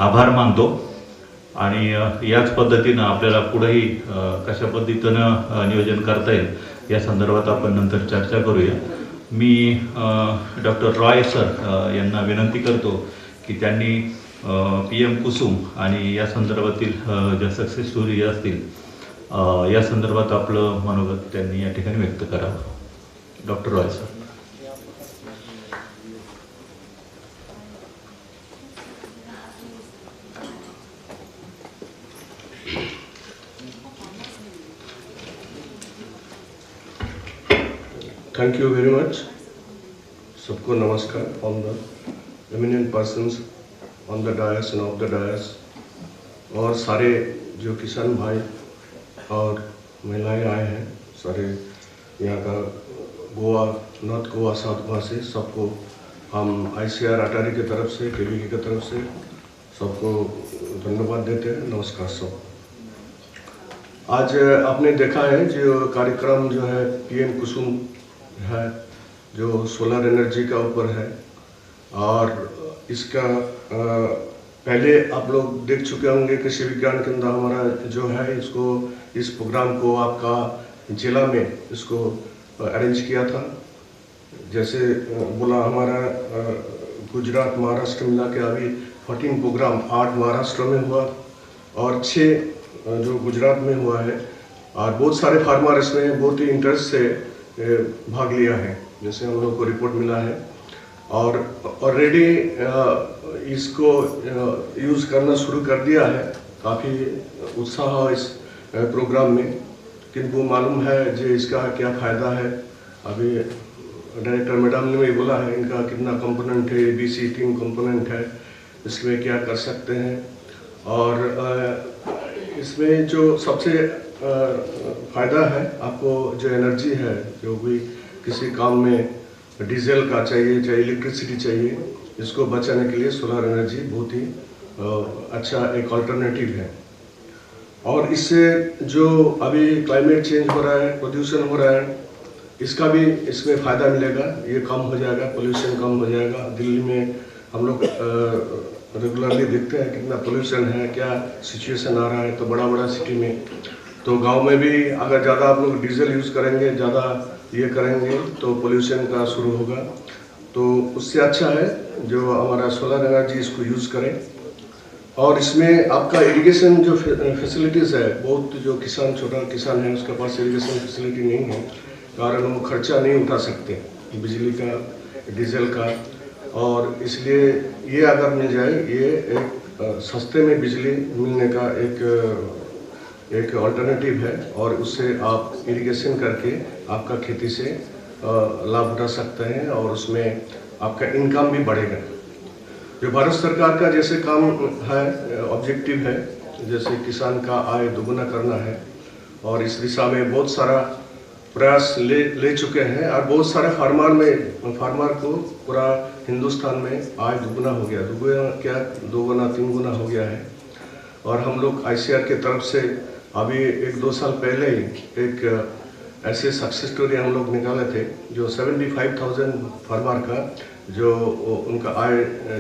आभार मानतो आणि याच पद्धतीनं आपल्याला पुढेही कशा पद्धतीनं नियोजन करता येईल या संदर्भात आपण नंतर चर्चा करूया. मी डॉक्टर रॉय सर यांना विनंती करतो की त्यांनी PM कुसुम आणि या संदर्भातील ज्या सक्सेस स्टोरी असतील या संदर्भात आपलं मनोगत त्यांनी या ठिकाणी व्यक्त करावं. Doctor Roy sir. Thank you very much. सबको नमस्कार from the eminent persons on the dais and off the dais और सारे जो किसान भाई और महिलाएं आए हैं, सारे यहाँ का गोवा, नॉर्थ गोवा, साउथ गोवा से सबको हम ICR अटारी की तरफ से, KVK की तरफ से सबको धन्यवाद देते हैं. नमस्कार सब. आज आपने देखा है जो कार्यक्रम जो है PM कुसुम है जो सोलर एनर्जी का ऊपर है और इसका पहले आप लोग देख चुके होंगे कृषि विज्ञान केंद्र हमारा जो है इसको इस प्रोग्राम को आपका जिला में इसको अरेंज किया था. जैसे बोला हमारा गुजरात, महाराष्ट्र मिला के अभी 14 प्रोग्राम 8 महाराष्ट्र में हुआ और 6 जो गुजरात में हुआ है और बहुत सारे फार्मर इसमें बहुत ही इंटरेस्ट से भाग लिया है, जैसे हम लोग को रिपोर्ट मिला है और ऑलरेडी इसको यूज़ करना शुरू कर दिया है. काफ़ी उत्साह इस प्रोग्राम में, किनको मालूम है जो इसका क्या फ़ायदा है. अभी डायरेक्टर मैडम ने भी बोला है इनका कितना कंपोनेंट है, ABC 3 कंपोनेंट है, इसमें क्या कर सकते हैं. और इसमें जो सबसे फ़ायदा है। आपको जो एनर्जी है, जो भी किसी काम में डीजल का चाहिए, चाहे इलेक्ट्रिसिटी चाहिए, इसको बचाने के लिए सोलर एनर्जी बहुत ही अच्छा एक अल्टरनेटिव है। और इससे जो अभी क्लाइमेट चेंज हो रहा है, प्रदूषण हो रहा है, इसका भी इसमें फ़ायदा मिलेगा। ये कम हो जाएगा, पोल्यूशन कम हो जाएगा। दिल्ली में हम लोग रेगुलरली देखते हैं कितना पोल्यूशन है, क्या सिचुएशन आ रहा है। तो बड़ा बड़ा सिटी में, तो गांव में भी अगर ज़्यादा आप लोग डीजल यूज़ करेंगे, ज़्यादा ये करेंगे, तो पोल्यूशन का शुरू होगा। तो उससे अच्छा है जो हमारा सोलर एनर्जी, इसको यूज़ करें। और इसमें आपका इरिगेशन जो फैसिलिटीज़ है, बहुत जो किसान, छोटा किसान है, उसके पास इरिगेशन फैसिलिटी नहीं है, कारण वो खर्चा नहीं उठा सकते बिजली का, डीजल का। और इसलिए ये अगर मिल जाए, ये एक सस्ते में बिजली मिलने का एक अल्टरनेटिव है। और उससे आप इरिगेशन करके आपका खेती से लाभ उठा सकते हैं और उसमें आपका इनकम भी बढ़ेगा। जो भारत सरकार का जैसे काम है, ऑब्जेक्टिव है, जैसे किसान का आय दोगुना करना है, और इस दिशा में बहुत सारा प्रयास ले चुके हैं। और बहुत सारे फार्मर को पूरा हिंदुस्तान में आय दुगुना हो गया, दुगुना क्या, 2 गुना 3 गुना हो गया है। और हम लोग ICAR की तरफ से अभी 1-2 साल पहले ही एक ऐसे सक्सेस स्टोरी हम लोग निकाले थे, जो 75,000 फार्मर का जो उनका आय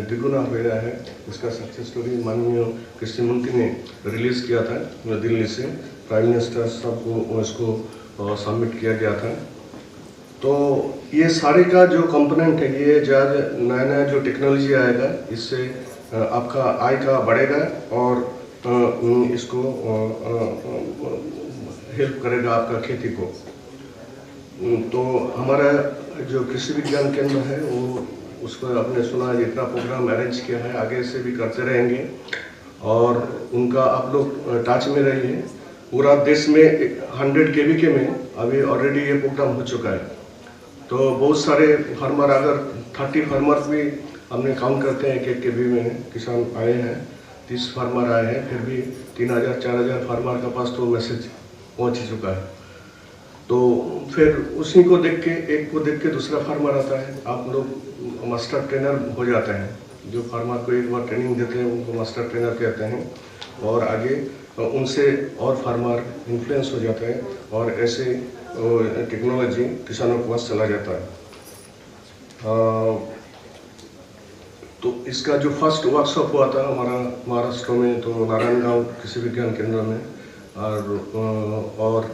द्विगुना हो गया है। इसका सक्सेस स्टोरी माननीय कृषि मंत्री ने रिलीज़ किया था दिल्ली से, प्राइम मिनिस्टर साहब को इसको सबमिट किया गया था। तो ये सारे का जो कंपोनेंट है, ये नया नया जो टेक्नोलॉजी आएगा, इससे आपका आय का बढ़ेगा और इसको हेल्प करेगा आपका खेती को। तो हमारा जो कृषि विज्ञान केंद्र है, वो उसको आपने सुना, जितना प्रोग्राम अरेंज किया है, आगे से भी करते रहेंगे। और उनका आप लोग टच में रहिए। पूरा देश में 100 KVK में अभी ऑलरेडी ये प्रोग्राम हो चुका है। तो बहुत सारे फार्मर, अगर 30 फार्मर्स भी हमने काउंट करते हैं कि KV में किसान आए हैं, 30 फार्मर आए हैं, फिर भी 3,000-4,000 फार्मर के पास तो मैसेज पहुंच ही चुका है। तो फिर उसी को देख के, एक को देख के दूसरा फार्मर आता है। आप लोग मास्टर ट्रेनर हो जाते हैं। जो फार्मर को एक बार ट्रेनिंग देते हैं, उनको मास्टर ट्रेनर कहते हैं। और आगे उनसे और फार्मर इन्फ्लुएंस हो जाते हैं, और ऐसे टेक्नोलॉजी किसानों के पास चला जाता है। तो इसका जो फर्स्ट वर्कशॉप हुआ था हमारा महाराष्ट्र में, तो नारायणगांव कृषि विज्ञान केंद्र में, और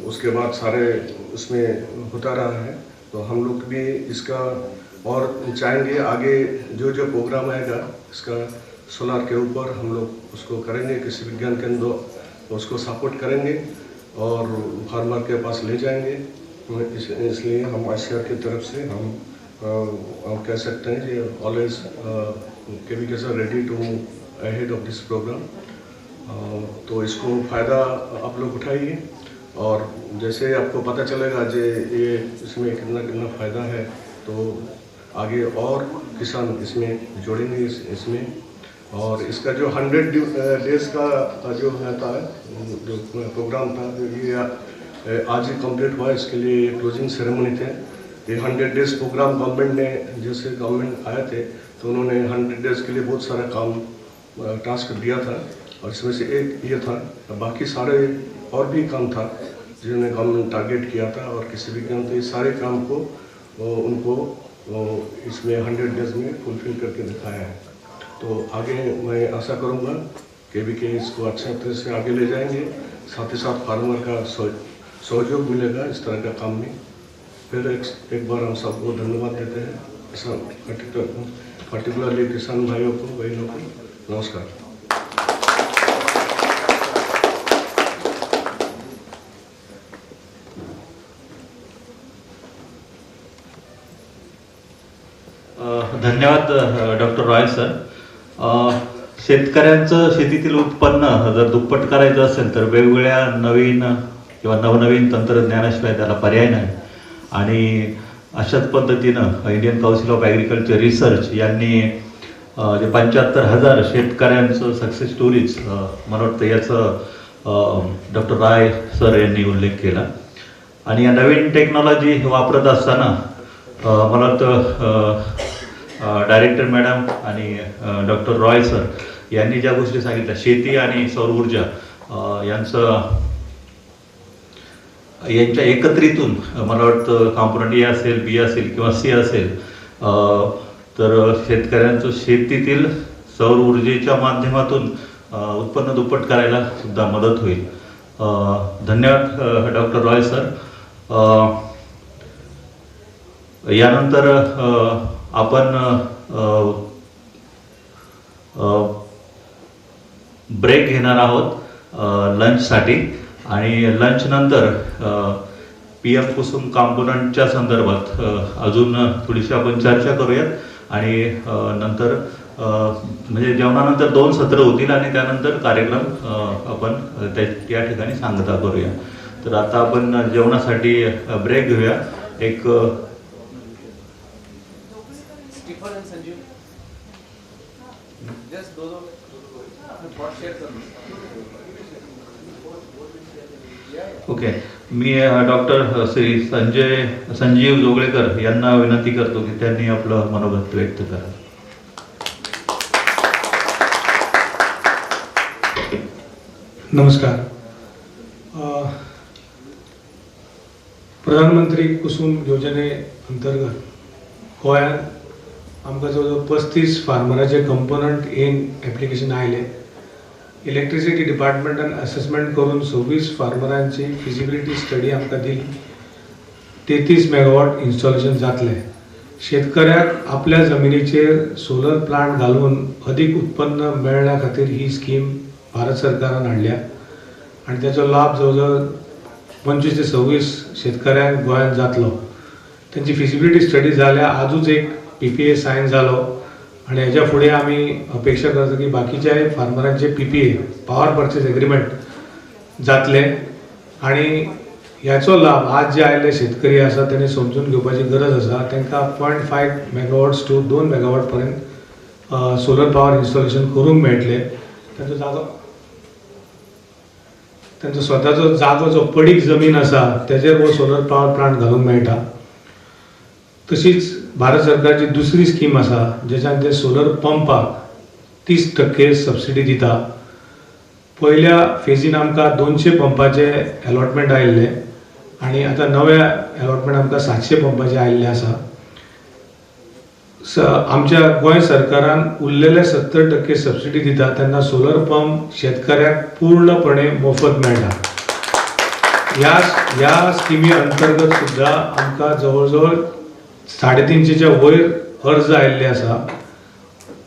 उसके बाद सारे उसमें होता रहा है। तो हम लोग भी इसका और चाहेंगे आगे जो प्रोग्राम आएगा, इसका सोलर के ऊपर हम लोग उसको करेंगे, कृषि विज्ञान केंद्र उसको सपोर्ट करेंगे और फार्मर के पास ले जाएंगे। इसलिए हम ICAR की तरफ से हम कह सकते हैं कि always KVK sir ready to ahead of this program. तो इसको फ़ायदा आप लोग उठाइए, और जैसे आपको पता चलेगा जो ये इसमें कितना फ़ायदा है, तो आगे और किसान इसमें जोड़ेंगे इसमें। और इसका जो 100 डेज़ का जो था, जो प्रोग्राम था, ये आज ही कंप्लीट हुआ। इसके लिए क्लोजिंग सेरेमनी थे। ये 100 डेज़ प्रोग्राम गवर्नमेंट ने, जैसे गवर्नमेंट आए थे, तो उन्होंने 100 डेज़ के लिए बहुत सारा काम टास्क दिया था, और इसमें से एक ये था। बाकी सारे और भी काम था जिन्होंने गवर्नमेंट टारगेट किया था, और किसी भी काम, तो ये सारे काम को उनको इसमें 100 डेज़ में फुलफिल करके दिखाया है। तो आगे मैं आशा करूँगा KVK इसको अच्छा तरह से आगे ले जाएंगे, साथ ही साथ फार्मर का सहयोग मिलेगा इस तरह का काम में। फिर एक बार हम सबको धन्यवाद देते हैं, पर्टिकुलरली किसान भाइयों को, बहनों को नमस्कार। धन्यवाद डॉक्टर रॉयल सर. शेतकऱ्यांचं शेतीतील उत्पन्न जर दुप्पट करायचं असेल तर वेगवेगळ्या नवीन किंवा नवनवीन तंत्रज्ञानाशिवाय त्याला पर्याय नाही. आणि अशाच पद्धतीनं Indian council of agriculture research यांनी जे 75,000 शेतकऱ्यांचं सक्सेस स्टोरीज मला वाटतं याचं डॉक्टर राय सर यांनी उल्लेख केला. आणि या नवीन टेक्नॉलॉजी वापरत असताना मला वाटतं डायरेक्टर मॅडम आणि डॉक्टर रॉय सर यांनी ज्या गोष्टी सांगितल्या, शेती आणि सौर ऊर्जा यांच्या एकत्रितून मला वाटतं कॉम्पोनंट ए असेल, बी असेल किंवा सी असेल, तर शेतकऱ्यांचं शेतीतील सौर ऊर्जेच्या माध्यमातून उत्पन्न दुप्पट करायला सुद्धा मदत होईल. धन्यवाद डॉक्टर रॉय सर. यानंतर आपण ब्रेक घेणार आहोत लंचसाठी. आणि लंच नंतर PM कुसुम कॉम्पोनंटच्या संदर्भात अजून थोडीशी आपण चर्चा करूयात. आणि नंतर म्हणजे जेवणानंतर 2 सत्र होतील आणि त्यानंतर कार्यक्रम आपण त्या ठिकाणी सांगता करूया. तर आता आपण जेवणासाठी ब्रेक घेऊया. एक ओके. मी डॉक्टर श्री संजीव जोगळेकर यांना विनंती करतो की त्यांनी आपलं मनोगत व्यक्त करा. नमस्कार. प्रधानमंत्री कुसुम योजने अंतर्गत गोंयांत आमकां जवळ 35 फार्मराचे कंपोनंट इन एप्लिकेशन आयले. इलेक्ट्रिसिटी डिपार्टमेंटान असेसमेंट करून 26 फार्मरांची फिजिबिलिटी स्टडी आमकां दिली. 33 मेगावॉट इन्स्टॉलेशन जातले. शेतकऱ्याक आपल्या जमिनीचेर सोलर प्लांट घालून अधिक उत्पन्न मेळण्या खातीर ही स्कीम भारत सरकारान हाडल्या आणि त्याचो लाभ जवळजवळ 25 ते 26 शेतकऱ्यांक गोंयांत जातलो. त्यांची फिजिबिलिटी स्टडी जाल्या. आजूच एक PPA सायन जालो आणि हेच्या फुडें आमी अपेक्षा करता की बाकीच्याय फार्मरांचे PPA पॉवर पर्चेस एग्रीमेंट जातले. आणि ह्याचो लाभ आज जे आयिल्ले शेतकरी आसा त्यांनी समजून घेवपाची गरज आसा. तांकां 0.5 मेगावॉट्स टू 2 मेगावॉट पर्यंत सोलर पॉवर इन्स्टॉलेशन करूंक मेळटले. त्यांचो स्वताचो जागो जो पडीक जमीन आसा तेजेर वो सोलर पॉवर प्लांट घालूंक मेळटा. तशीच भारत सरकारची दुसरी स्कीम आसा जेच्यान ते सोलर पंपाक 30% सबसिडी दिता. पयल्या फेजीन आमकां 200 पंपाचे अलॉटमेंट आयिल्ले आणि आता नव्या अलॉटमेंट आमकां 700 पंपाचे आयिल्ले आसा. आमच्या गोंय सरकारान उरलेले 70% सबसिडी दिता तेन्ना सोलर पंप शेतकऱ्याक पूर्णपणे मोफत मेळटा. ह्या स्किमी अंतर्गत सुद्धा आमकां जवळजवळ 350च्या वयर अर्ज आयिल्ले आसा.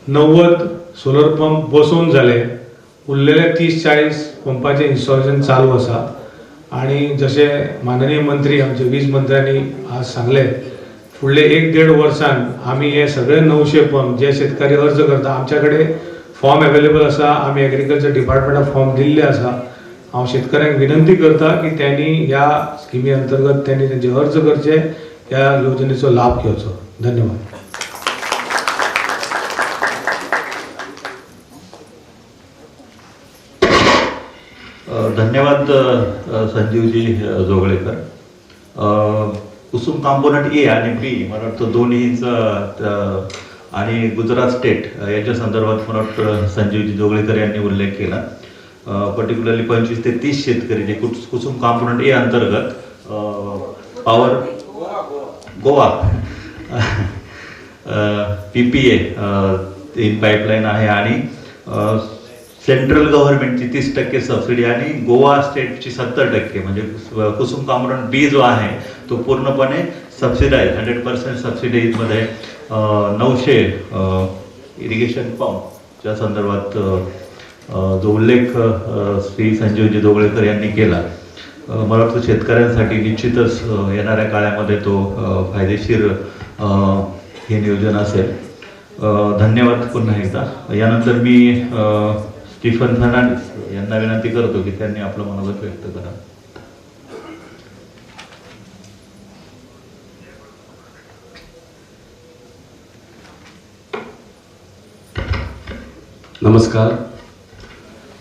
90 सोलर पंप बसोवन जाले. उरलेले 30-40 पंपाचे इन्स्टॉलेशन चालू आसा. आणि जसे माननीय मंत्री आमचे वीज मंत्र्यांनी आज सांगले, फुडले 1-1.5 वर्सान आमी हे सगळे 900 पंप जे शेतकरी अर्ज करता, आमच्या कडेन फॉर्म अवेलेबल आसा. आमी एग्रीकल्चर डिपार्टमेंटाक फॉर्म दिल्ले आसा. हांव शेतकऱ्यांक विनंती करता की त्यांनी ह्या स्किमी अंतर्गत त्यांनी त्यांचे अर्ज करचे, ह्या योजनेचो लाभ घेवचो. धन्यवाद. धन्यवाद संजीवजी जोगळेकर. कुसुम कॉम्पोनंट ए आणि बी मला वाटतं दोन्हीचा आणि गुजरात स्टेट याच्या संदर्भात मला वाटतं संजीवजी जोगळेकर यांनी उल्लेख केला. पर्टिक्युलरली 25 ते 30 शेतकरी जे कुसुम कॉम्पोनंट ए अंतर्गत power Goa PPA in pipeline आहे आणि सेंट्रल गव्हर्नमेंटची 30% सबसिडी आणि गोवा स्टेटची 70%. म्हणजे कुसुम कॉम्पोनंट बी जो आहे तो पूर्णपणे सबसिडाईज 100% सबसिडीजमध्ये 900 इरिगेशन पंपच्या संदर्भात जो उल्लेख श्री संजीवजी जोगळेकर यांनी केला, मला वाटतं शेतकऱ्यांसाठी निश्चितच येणाऱ्या काळामध्ये तो फायदेशीर हे नियोजन असेल. धन्यवाद पुन्हा एकदा. यानंतर मी स्टीफन फर्नांडिस यांना विनंती करतो की त्यांनी आपलं मनोगत व्यक्त करा. Namaskar,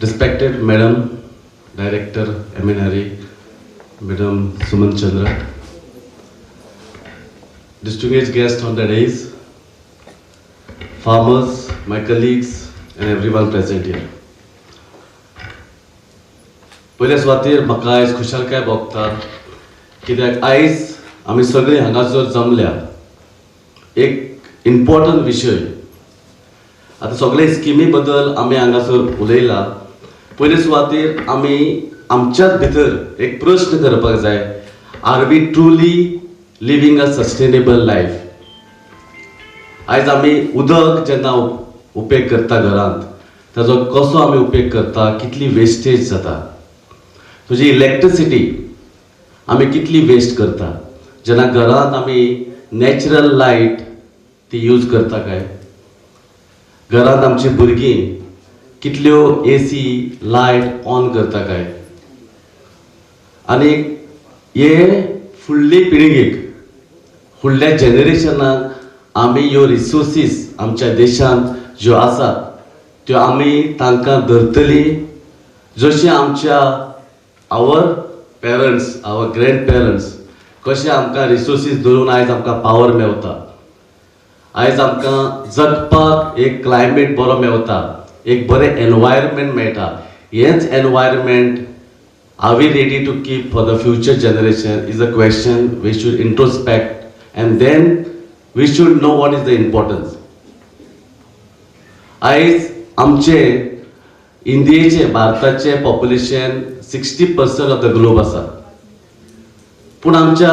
respected Madam Director MNRE, Madam Suman Chandra, distinguished guests on the days, farmers, my colleagues, and everyone present here. पयल्या सुवातेर म्हाका आयज खुशालकाय भोगता कित्याक आयज आमी सगळे हांगासर जमल्या एक इम्पॉर्टंट विशय. आतां सगळे स्किमी बद्दल आमी हांगासर उलयला. पयल्या सुवातेर आमी आमच्याच भितर एक प्रश्न करपाक जाय, are we truly living a sustainable life. आयज आमी उदक जेन्ना उपेग करता घरांत, ताजो कसो आमी उपेग करता, कितली वेस्टेज जाता. तुजी इलेक्ट्रिसिटी आमी कितली वेस्ट करता. जेन्ना घरांत आमी नॅचरल लायट ती यूज करता काय, घरांत आमची भुरगीं कितल्यो AC लायट ऑन करता काय. आनी हे फुडले पिळगेक, फुडल्या जनरेशनाक आमी ह्यो रिसोर्सीस आमच्या देशांत ज्यो आसात त्यो आमी तांकां धरतली. जशें आमच्या आवर पेरंट्स, आवर ग्रँड पेरंट्स कशें आमकां रिसोर्सीस धरून आयज आमकां पावर मेवता, आयज आमकां जगपाक एक क्लायमेट बरो मेवता, एक बरें एनवायरमेंट मेळटा. हेंच environment are we ready to keep for the future generation is a question we should introspect and then we should know what is the importance. आयज आमचे इंडियेचे, भारताचे पॉप्युलेशन 60% ऑफ द ग्लोब आसा, पूण आमच्या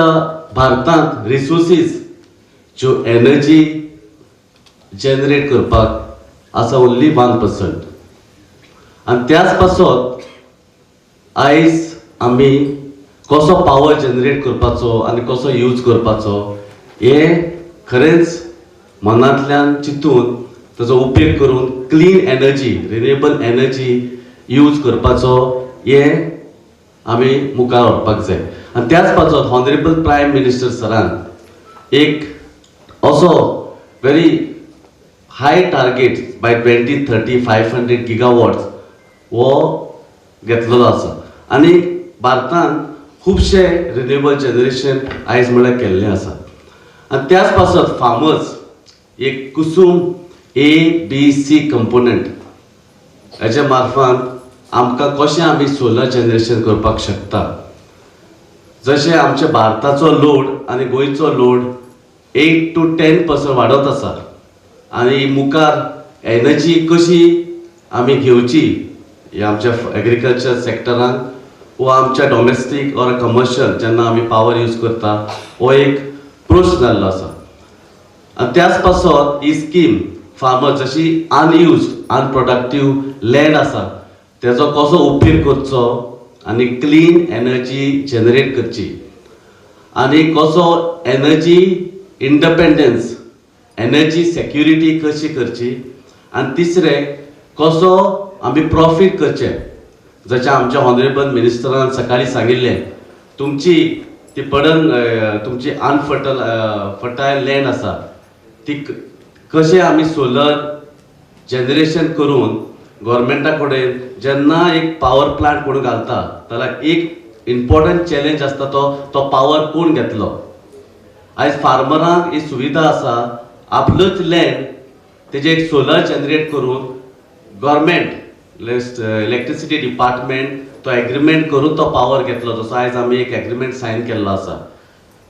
भारतांत रिसोर्सीस ज्यो एनर्जी जनरेट करपाक आसा ओन्ली 1%. आनी त्याच पासत आयज आमी कसो पावर जनरेट करपाचो आनी कसो यूज करपाचो हे खरेंच मनांतल्यान चिंतून ताजो उपेग करून clean energy, renewable energy use करपाचो हे आमी मुखार व्हरपाक जाय. आनी त्याच पासत हॉनरेबल प्रायम मिनिस्टर सरान एक असो व्हेरी हाय टार्गेट बाय 2030 500 गिगावॉट्स हो घेतलेलो आसा. आनी भारतांत खुबशे रिन्युएबल जनरेशन आयज म्हळ्यार केल्लें आसा. आनी त्याच पासत फार्मर्स एक कुसुम ABC कंपोनंट हेच्या मार्फत आमकां कशें आमी सोलर जनरेशन करपाक शकता. जशें आमच्या भारताचो लोड आनी गोंयचो लोड 8 to 10% वाडत आसा आनी मुखार एनर्जी कशी आमी घेवची हे आमच्या एग्रीकल्चर सेक्टरान वा आमच्या डॉमेस्टीक ऑर कमर्शियल जेन्ना आमी पावर यूज करता हो एक प्रश्न जाल्लो आसा. आनी त्याच पासत ही स्कीम फार्मर जशी अनयूज अनप्रोडक्टीव लँड आसा तेजो कसो उपेग करचो आनी क्लीन एनर्जी जनरेट करची आनी कसो एनर्जी इंडिपेंडन्स, एनर्जी सेक्युरिटी कशी करची. आनी तिसरें कसो आमी प्रॉफीट करचें. जशें आमच्या हॉनरेबल मिनिस्टरान सकाळीं सांगिल्लें, तुमची ती पडन तुमची फर्टायल लँड आसा ती कशें आमी सोलर जनरेशन करून गव्हर्मेंटा कडेन जेन्ना एक पावर प्लांट कोण घालता जाल्यार एक इम्पॉर्टंट चॅलेंज आसता तो पावर कोण घेतलो. आयज फार्मरांक ही सुविधा आसा, आपलोच लँड तेजे एक सोलर जनरेट करून गव्हर्मेंट इलेक्ट्रिसिटी डिपार्टमेंट तो एग्रीमेंट करून तो पावर घेतलो. जसो आयज आमी एक एग्रीमेंट सायन केल्लो आसा,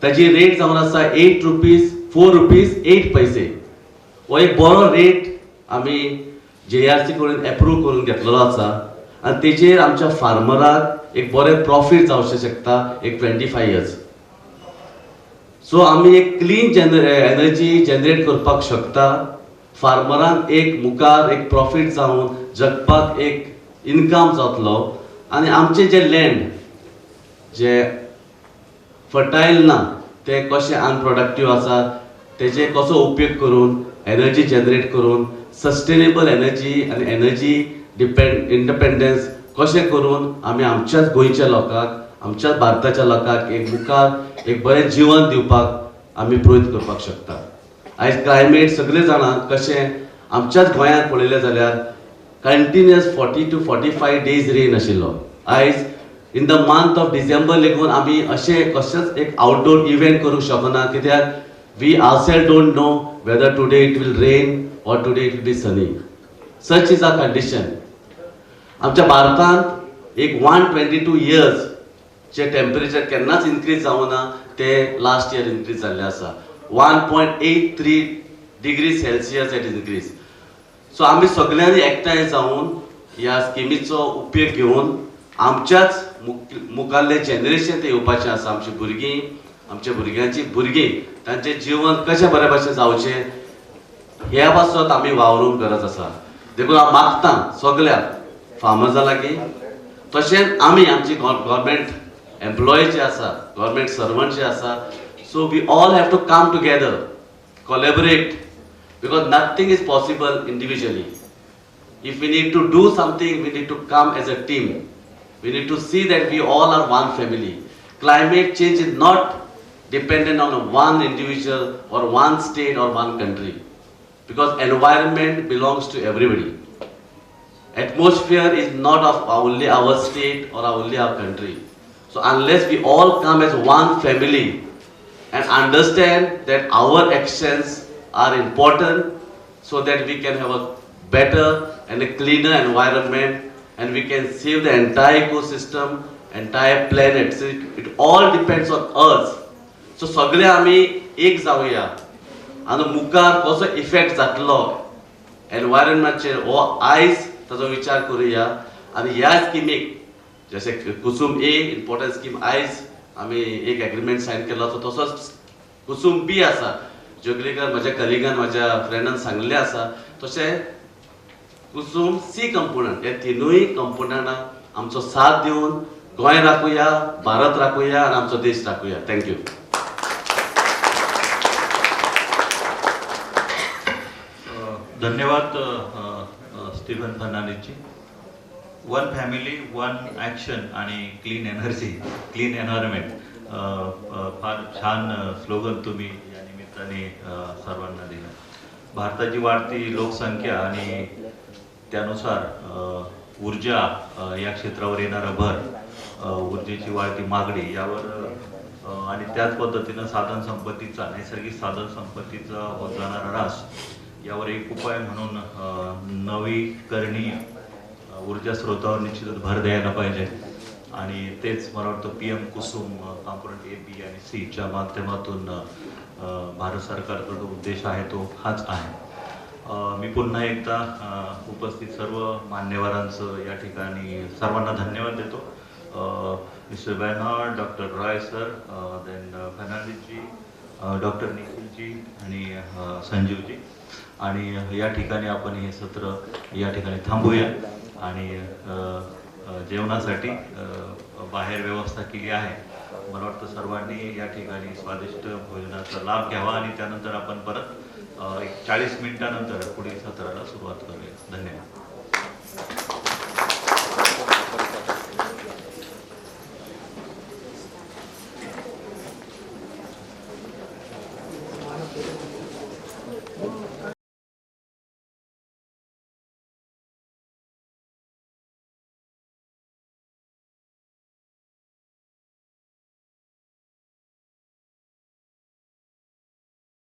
ताची रेट जावन आसा 8 रुपीज 4 रुपीज 8 पैसे. हो एक बरो रेट आमी JRC कडून एप्रूव करून घेतलेलो आसा आनी तेजेर आमच्या फार्मराक एक बरें प्रॉफीट जावचें शकता एक 25 years. सो आमी एक क्लीन एनर्जी जनरेट करपाक शकता. फार्मरांक एक मुखार एक प्रॉफीट जावन जगपाक एक इनकम जातलो आनी आमचे जे लँड जे फर्टायल ना ते कशें अनप्रोडक्टीव आसा तेजे कसो उपयोग करून एनर्जी जनरेट करून सस्टेनेबल एनर्जी आनी एनर्जी इंडिपेंडन्स कशें करून आमी आमच्याच गोंयच्या लोकांक, आमच्याच भारताच्या लोकांक एक मुखार एक बरें जीवन दिवपाक आमी प्रयत्न करपाक शकता. आयज क्लायमेट सगळे जाणां कशें आमच्याच गोंयांत पळयलें जाल्यार कंटिन्युअस 40 to 45 days रेन आशिल्लो. आयज in the month of December लेगून आमी अशे कशेंच एक आउटडोर इव्हेंट करूंक शकना कित्याक we ourselves don't know whether today it will rain or today it will be sunny such is a condition. आमच्या भारतांत एक 122 इयर्स जे टेम्परेचर केन्नाच इन्क्रीज जावना ते लास्ट इयर इन्क्रीज जाल्ले आसा. 1.83 degree Celsius it is increase. So आमी सगळ्यांनी एकठांय जावन ह्या स्किमीचो उपयोग घेवन आमच्याच मुखारले जनरेशन ते येवपाचें आसा. आमची भुरगीं आमच्या भुरग्यांची भुरगीं तांचें जीवन कशें बरे भशेन जावचें ह्या पासत आमी वावरूंक गरज आसा. देखून हांव मागतां सगळ्याक फार्मर्सां लागीं तशेंच आमी आमची गव्हर्मेंट एम्प्लॉय जे आसा गव्हर्मेंट सर्वंट जे आसा so we all have to come together collaborate because nothing is possible individually. If we need to do something, we need to come as a team. We need to see that we all are one family. Climate change is not dependent on one individual or one state or one country, because environment belongs to everybody. Atmosphere is not of only our state or only our country. So unless we all come as one family and understand that our actions are important so that we can have a better and a cleaner environment and we can save the entire ecosystem, entire planet. So it all depends on us. So सगळे आमी एक जावया आनी मुखार कसो effect जातलो एनवायरमेंटाचेर हो आयज ताचो विचार करुया. आनी ह्या स्किमीक जशे कुसुम ए इम्पॉर्टंट स्कीम आयज आमी एक एग्रीमेंट सायन केलो तसोच कुसुम बी आसा जोगलेकर म्हज्या कलिगान म्हज्या फ्रेंडान सांगलें आसा तशें कुसुम सी कंपोनंट हे तिनूय कंपोनंटाक आमचो साथ दिवन गोंय राखुया भारत राखुया आनी आमचो देश राखुया. थँक्यू. धन्यवाद स्टीफन फर्नांडीस जी. वन फॅमिली वन ॲक्शन आणि क्लीन एनर्जी क्लीन एन्व्हायरमेंट फार छान स्लोगन तुम्ही या निमित्ताने सर्वांना दिलं. भारताची वाढती लोकसंख्या आणि त्यानुसार ऊर्जा या क्षेत्रावर येणारा भर ऊर्जेची वाढती मागणी यावर आणि त्याच पद्धतीनं साधन संपत्तीचा नैसर्गिक साधन संपत्तीचा होत जाणारा ऱ्हास यावर एक उपाय म्हणून नवीकरणीय ऊर्जा स्रोतावर निश्चितच भर द्यायला पाहिजे. आणि तेच मला वाटतं PM Kusum component A, B आणि C च्या माध्यमातून भारत सरकारचा जो उद्देश आहे तो हाच आहे. मी पुन्हा एकदा उपस्थित सर्व मान्यवरांचं या ठिकाणी सर्वांना धन्यवाद देतो. Mister Bernhard, doctor Roy sir, then फर्नांडीसजी, डॉक्टर निखिलजी आणि संजीवजी. आणि या ठिकाणी आपण हे सत्र या ठिकाणी थांबूया आणि जेवणासाठी बाहेर व्यवस्था केली आहे. मला वाटतं सर्वांनी या ठिकाणी स्वादिष्ट भोजनाचा लाभ घ्यावा आणि त्यानंतर आपण परत एक 40 मिनिटानंतर पुढील सत्राला सुरुवात करूया. धन्यवाद.